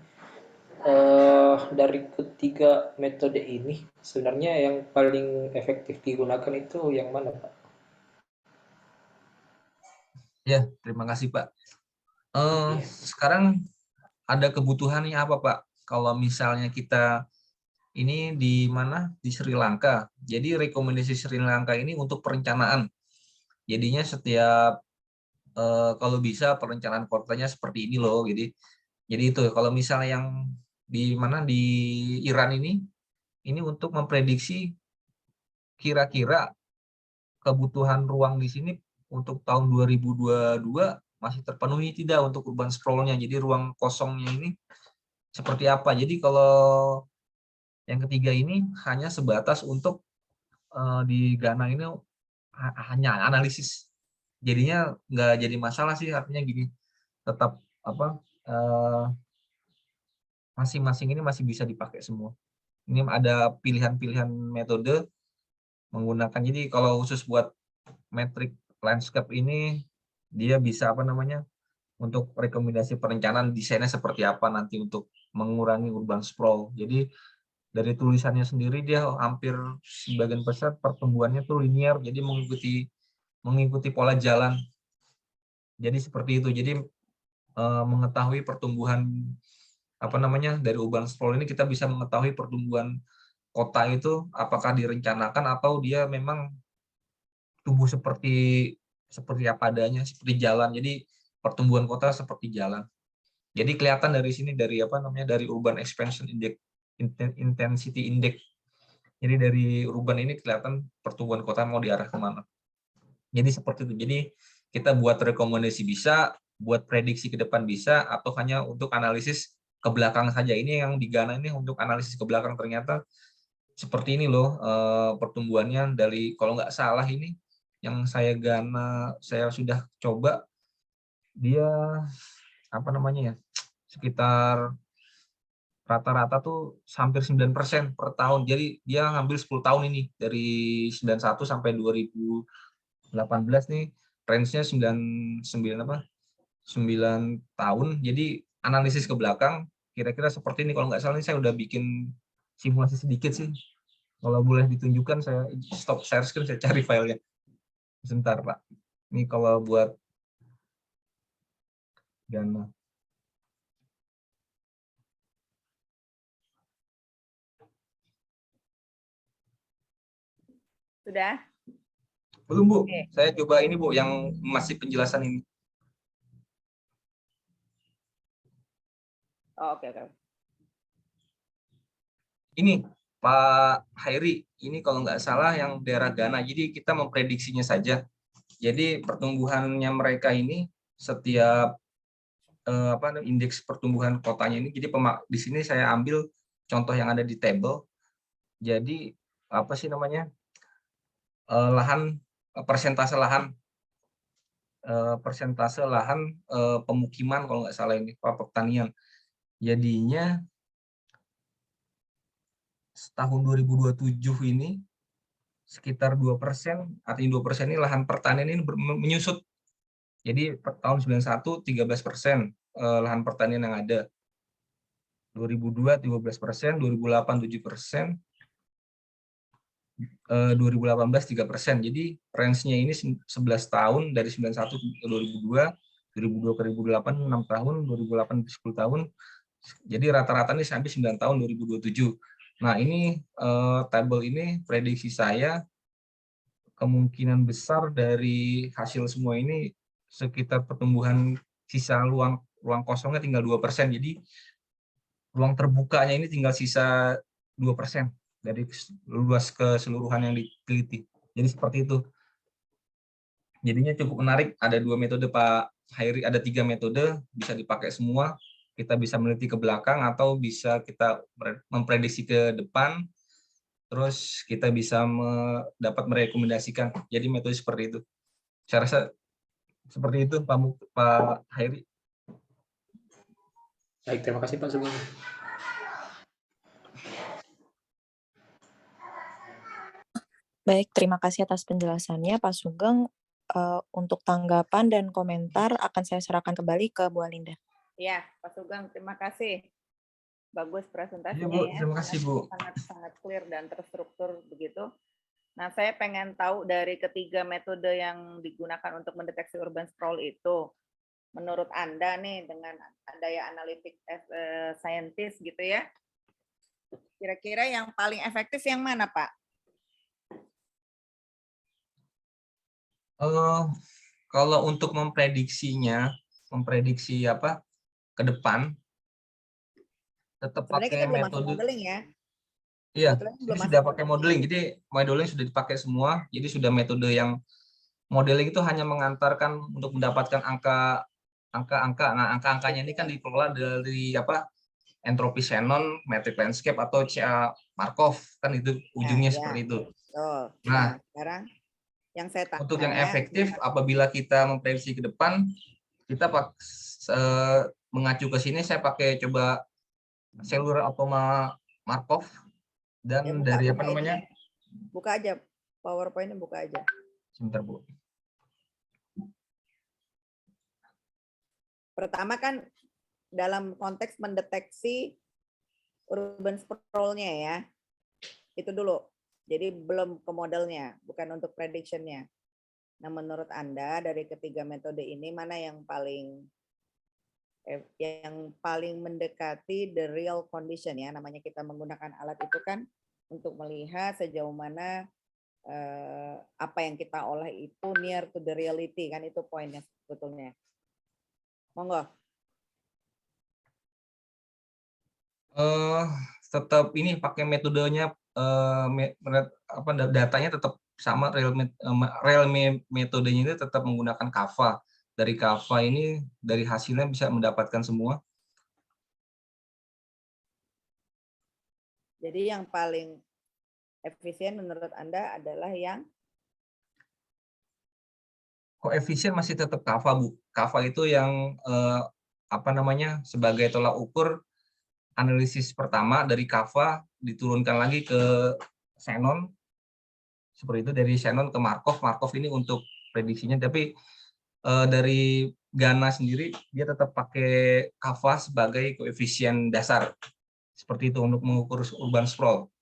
Dari ketiga metode ini, sebenarnya yang paling efektif digunakan itu yang mana, Pak?
Ya, terima kasih, Pak.
Iya.
Sekarang ada kebutuhannya apa, Pak? Kalau misalnya kita ini di mana? Di Sri Lanka. Jadi rekomendasi Sri Lanka ini untuk perencanaan. Jadinya setiap kalau bisa perencanaan kotanya seperti ini loh. Jadi itu kalau misalnya yang di mana di Iran ini untuk memprediksi kira-kira kebutuhan ruang di sini untuk tahun 2022 masih terpenuhi tidak untuk urban sprawl-nya. Jadi ruang kosongnya ini seperti apa. Jadi kalau yang ketiga ini hanya sebatas untuk di Ghana ini hanya analisis. Jadinya nggak jadi masalah sih, artinya gini, tetap apa masing-masing ini masih bisa dipakai semua. Ini ada pilihan-pilihan metode menggunakan. Jadi kalau khusus buat metrik landscape ini dia bisa apa namanya untuk rekomendasi perencanaan desainnya seperti apa nanti untuk mengurangi urban sprawl. Jadi dari tulisannya sendiri dia hampir sebagian besar pertumbuhannya tuh linear, jadi mengikuti pola jalan. Jadi seperti itu. Jadi mengetahui pertumbuhan apa namanya dari urban sprawl ini kita bisa mengetahui pertumbuhan kota itu apakah direncanakan atau dia memang tumbuh seperti apa adanya, seperti jalan. Jadi pertumbuhan kota seperti jalan. Jadi kelihatan dari sini dari apa namanya dari urban expansion index, intensity index. Jadi dari urban ini kelihatan pertumbuhan kota mau diarah kemana. Jadi seperti itu. Jadi kita buat rekomendasi bisa, buat prediksi ke depan bisa, atau hanya untuk analisis ke belakang saja. Ini yang di Ghana ini untuk analisis ke belakang ternyata seperti ini loh pertumbuhannya dari kalau nggak salah ini yang saya sudah coba dia apa namanya ya sekitar rata-rata tuh hampir 9% per tahun. Jadi dia ngambil 10 tahun ini dari 91 sampai 2018 nih range-nya 9 tahun. Jadi analisis ke belakang kira-kira seperti ini. Kalau nggak salah ini saya udah bikin simulasi sedikit sih. Kalau boleh ditunjukkan saya stop share screen, saya cari filenya. Sebentar, Pak. Ini kalau buat Ghana.
Sudah Sudah?
Belum, Bu.
Oke.
Saya coba ini, Bu, yang masih penjelasan ini.
Oh, oke, oke.
Ini, Pak Hairi, ini kalau nggak salah yang daerah Ghana. Jadi kita memprediksinya saja. Jadi pertumbuhannya mereka ini setiap indeks pertumbuhan kotanya ini. Jadi di sini saya ambil contoh yang ada di table. Jadi apa sih namanya? Persentase lahan pemukiman kalau nggak salah ini, pertanian. Jadinya tahun 2027 ini sekitar 2%, artinya 2% ini lahan pertanian ini menyusut. Jadi tahun 91 13% lahan pertanian yang ada. 2002 13%, 2008 7%, 2018 3%. Jadi range-nya ini 11 tahun dari 91 ke 2002, 2002 ke 2008 6 tahun, 2008 ke 10 tahun. Jadi rata-rata ini sampai 9 tahun 2027. Nah, ini tabel ini prediksi saya kemungkinan besar dari hasil semua ini sekitar pertumbuhan sisa ruang kosongnya tinggal 2%. Jadi ruang terbukanya ini tinggal sisa 2% dari luas keseluruhan yang diteliti. Jadi seperti itu. Jadinya cukup menarik. Ada 2 metode, Pak Hairi, ada 3 metode, bisa dipakai semua. Kita bisa meneliti ke belakang atau bisa kita memprediksi ke depan. Terus kita bisa dapat merekomendasikan. Jadi metode seperti itu. Saya rasa seperti itu, Pak Hairi.
Baik, terima kasih Pak Sugeng.
Baik, terima kasih atas penjelasannya Pak Sugeng. Untuk tanggapan dan komentar akan saya serahkan kembali ke Bu Alinda.
Ya, Pak Sugeng, terima kasih. Bagus presentasinya.
Iya, Bu.
Ya.
Terima kasih, Bu.
Sangat clear dan terstruktur begitu. Nah, saya pengen tahu dari ketiga metode yang digunakan untuk mendeteksi urban sprawl itu, menurut Anda nih dengan daya analitik scientist gitu ya, kira-kira yang paling efektif yang mana, Pak?
Kalau untuk memprediksi ke depan, tetap
Sebenarnya
pakai
kita belum masuk
metode.
modeling ya.
Iya,
Belum
ini
masuk
sudah pakai modeling. Jadi modeling sudah dipakai semua. Jadi sudah metode yang modeling itu hanya mengantarkan untuk mendapatkan angka-angka. Nah, angka-angkanya ini kan dikelola dari entropi Shannon, metric landscape atau CA Markov, kan itu ujungnya seperti itu.
Oh,
Nah,
sekarang yang saya tanya,
untuk yang efektif apabila kita memprediksi ke depan, kita mengacu ke sini saya pakai coba Cellular Automa Markov dan
ya,
dari apa namanya?
Buka aja PowerPoint-nya, buka aja.
Sebentar, Bu.
Pertama kan dalam konteks mendeteksi urban sprawl-nya ya. Itu dulu. Jadi belum ke modelnya, bukan untuk prediction-nya. Nah, menurut Anda dari ketiga metode ini mana yang paling mendekati the real condition ya, namanya kita menggunakan alat itu kan untuk melihat sejauh mana apa yang kita olah itu near to the reality, kan itu poinnya sebetulnya. Monggo.
Tetap ini pakai metodenya datanya tetap sama, real metodenya ini tetap menggunakan Kava. Dari Kava ini dari hasilnya bisa mendapatkan semua.
Jadi yang paling efisien menurut Anda adalah yang
koefisien masih tetap Kava, Bu. Kava itu yang sebagai tolak ukur analisis pertama dari Kava diturunkan lagi ke Shannon. Seperti itu, dari Shannon ke Markov. Markov ini untuk prediksinya, tapi dari Ghana sendiri dia tetap pakai Kava sebagai koefisien dasar. Seperti itu untuk mengukur urban sprawl.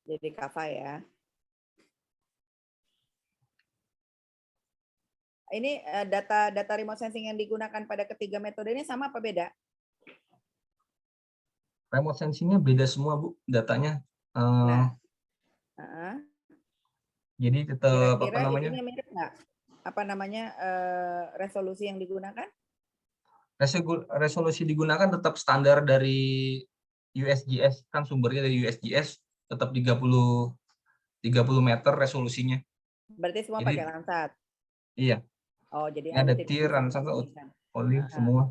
jadi Kava ya. Ini data remote sensing yang digunakan pada ketiga metode ini sama apa beda?
Remote sensingnya beda semua, Bu, datanya. Jadi tetap apa
Kira-kira
namanya?
itunya mirip nggak? Apa namanya resolusi yang digunakan?
Resolusi digunakan tetap standar dari USGS, kan sumbernya dari USGS, tetap 30 meter resolusinya.
Berarti semua
Jadi
pakai Landsat.
iya,
Oh, jadi
ini
Anda
ada
tidak
tier,
bisa
Landsat,
membandingkan.
Oli,
Ah,
semua.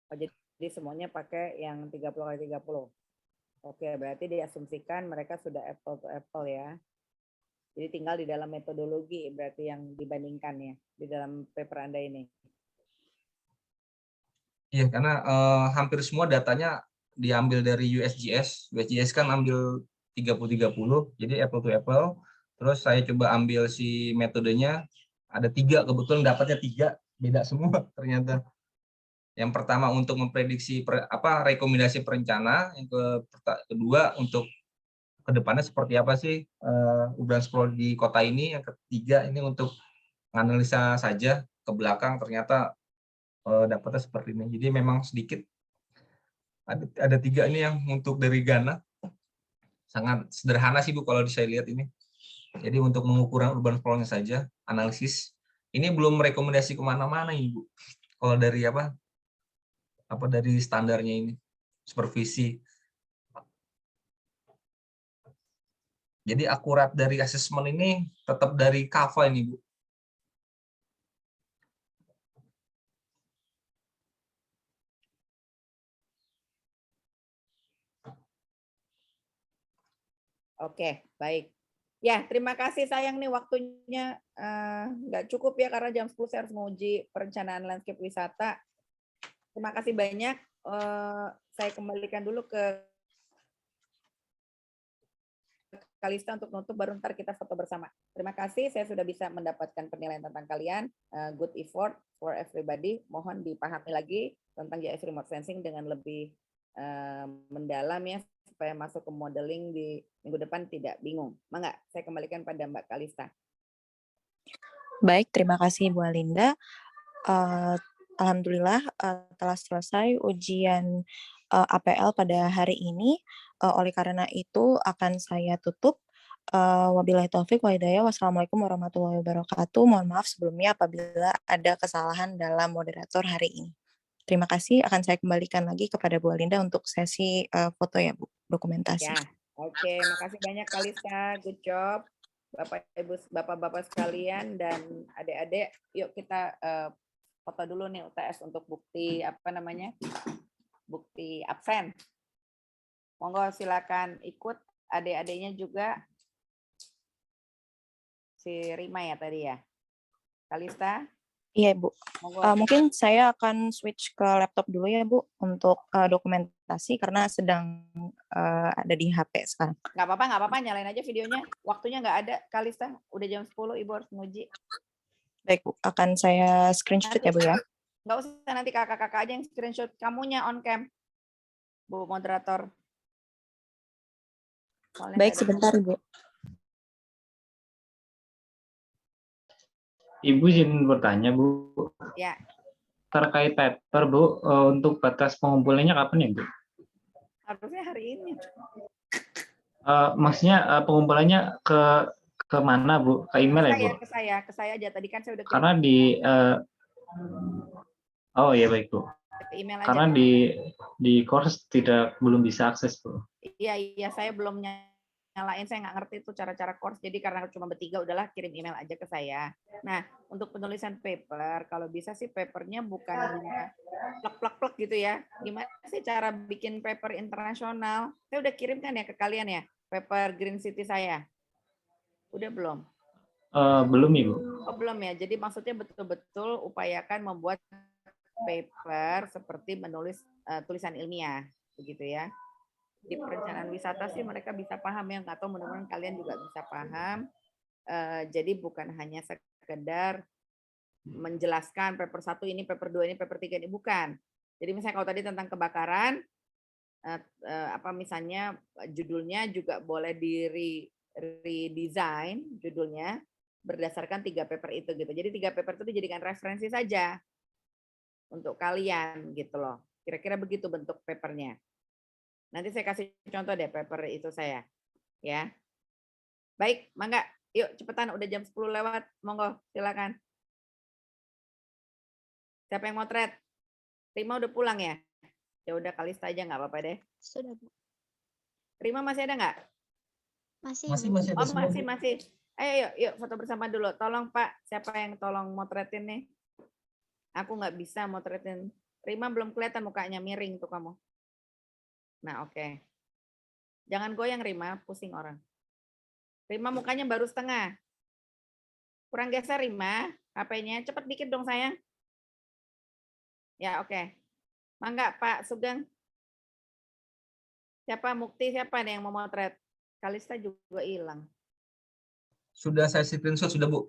Oh, jadi semuanya pakai yang 30x30. Oke, berarti diasumsikan mereka sudah apple to apple ya. Jadi tinggal di dalam metodologi berarti yang dibandingkan ya di dalam paper Anda ini.
Iya, karena hampir semua datanya diambil dari USGS. USGS kan ambil 30-30, jadi apple to apple. Terus saya coba ambil si metodenya, ada 3, kebetulan dapatnya 3, beda semua ternyata. Yang pertama untuk memprediksi rekomendasi perencana, yang kedua untuk kedepannya seperti apa sih urban sprawl di kota ini, yang ketiga ini untuk analisa saja ke belakang, ternyata dapatnya seperti ini. Jadi memang sedikit ada 3 ini yang untuk dari Ghana, sangat sederhana sih Bu kalau saya lihat ini. Jadi untuk mengukuran urban sprawl-nya saja, analisis. Ini belum rekomendasi kemana-mana Ibu. Kalau dari dari standarnya ini, supervisi. Jadi akurat dari asesmen ini tetap dari KAVA ini Bu.
Oke, baik. Ya, terima kasih sayang nih waktunya nggak cukup ya karena jam 10 saya harus menguji perencanaan landscape wisata. Terima kasih banyak. Saya kembalikan dulu ke Kalista untuk nutup, baru ntar kita foto bersama. Terima kasih, saya sudah bisa mendapatkan penilaian tentang kalian. Good effort for everybody. Mohon dipahami lagi tentang GIS remote sensing dengan lebih mendalam ya, supaya masuk ke modeling di minggu depan tidak bingung. Mangga, saya kembalikan pada Mbak Kalista.
Baik, terima kasih Bu Alinda. Alhamdulillah telah selesai ujian APL pada hari ini. Oleh karena itu akan saya tutup. Wabillahi taufik wa hidayah. Wassalamualaikum warahmatullahi wabarakatuh. Mohon maaf sebelumnya apabila ada kesalahan dalam moderator hari ini. Terima kasih. Akan saya kembalikan lagi kepada Bu Alinda untuk sesi foto ya Bu, dokumentasi.
Ya, oke. Makasih banyak Kalista. Good job. Bapak-bapak sekalian dan adik-adik, yuk kita foto dulu nih UTS untuk bukti bukti absen. Monggo silakan ikut adik-adiknya juga. Si Rima ya tadi ya. Kalista?
Iya Bu. Mungkin saya akan switch ke laptop dulu ya Bu untuk dokumentasi karena sedang ada di HP sekarang.
Nggak apa-apa, nyalain aja videonya. Waktunya nggak ada, Kalista. Udah jam 10, Ibu harus nguji.
Baik Bu, akan saya screenshot ya Bu ya.
Nggak usah, nanti kakak-kakak aja yang screenshot. Kamunya on cam, Bu moderator. Soalnya
baik, sebentar Bu.
Ibu izin bertanya Bu.
Ya.
Terkait paper Bu, untuk batas pengumpulannya kapan ya Bu?
Harusnya hari ini.
Maksudnya pengumpulannya ke mana Bu? Ke email ya Bu?
Ke saya aja. Tadi kan saya udah
karena di oh ya baik Bu.
Email aja.
Karena di course belum bisa akses Bu.
Iya, saya belum nyalain, saya nggak ngerti itu cara-cara course, jadi karena cuma bertiga udahlah kirim email aja ke saya. Nah, untuk penulisan paper, kalau bisa sih papernya bukan plek-plek gitu ya. Gimana sih cara bikin paper internasional? Saya udah kirim kan ya ke kalian ya, paper Green City saya. Udah belum?
Belum Ibu.
Oh belum ya, jadi maksudnya betul-betul upayakan membuat paper seperti menulis tulisan ilmiah, begitu ya. Di perencanaan wisata sih mereka bisa paham ya, nggak tahu mudah-mudahan kalian juga bisa paham. Jadi bukan hanya sekedar menjelaskan paper 1 ini, paper 2 ini, paper 3 ini, bukan. Jadi misalnya kalau tadi tentang kebakaran, misalnya judulnya juga boleh redesign judulnya berdasarkan 3 paper itu gitu. Jadi 3 paper itu dijadikan referensi saja untuk kalian gitu loh. Kira-kira begitu bentuk papernya. Nanti saya kasih contoh deh paper itu saya, ya. Baik, mangga Yuk, cepetan, udah jam 10 lewat. Monggo, silakan. Siapa yang motret? Rima udah pulang ya? Ya udah, Kalista aja nggak apa-apa deh.
Sudah, Bu.
Rima masih ada nggak?
Masih,
Masih
Bu.
masih ada
Oh,
semua. Bu.
masih. Ayo, yuk foto bersama dulu. Tolong Pak, siapa yang tolong motretin nih? Aku nggak bisa motretin. Rima belum kelihatan mukanya, miring tuh kamu. Nah, oke. Jangan goyang Rima, pusing orang. Rima mukanya baru setengah. Kurang geser Rima, HP-nya. Cepet dikit dong sayang. Ya, oke. Mangga Pak Sugeng. Siapa Mukti, siapa nih yang mau motret? Kalista juga hilang.
Sudah saya screenshot sudah, Bu.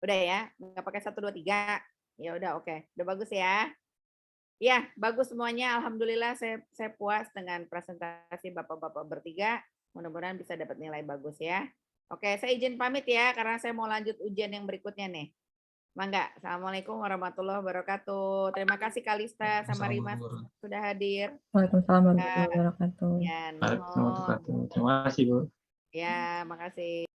Udah ya, nggak pakai 1, 2, 3. Ya udah, oke. Udah bagus ya. Ya, bagus semuanya. Alhamdulillah saya puas dengan presentasi Bapak-Bapak bertiga. Mudah-mudahan bisa dapat nilai bagus ya. Oke, saya izin pamit ya, karena saya mau lanjut ujian yang berikutnya nih. Mangga. Assalamualaikum warahmatullahi wabarakatuh. Terima kasih Kalista sama Rima sudah hadir.
Waalaikumsalam warahmatullahi wabarakatuh.
Ya,
Waalaikumsalam warahmatullahi wabarakatuh. Terima kasih, Bu.
ya, makasih.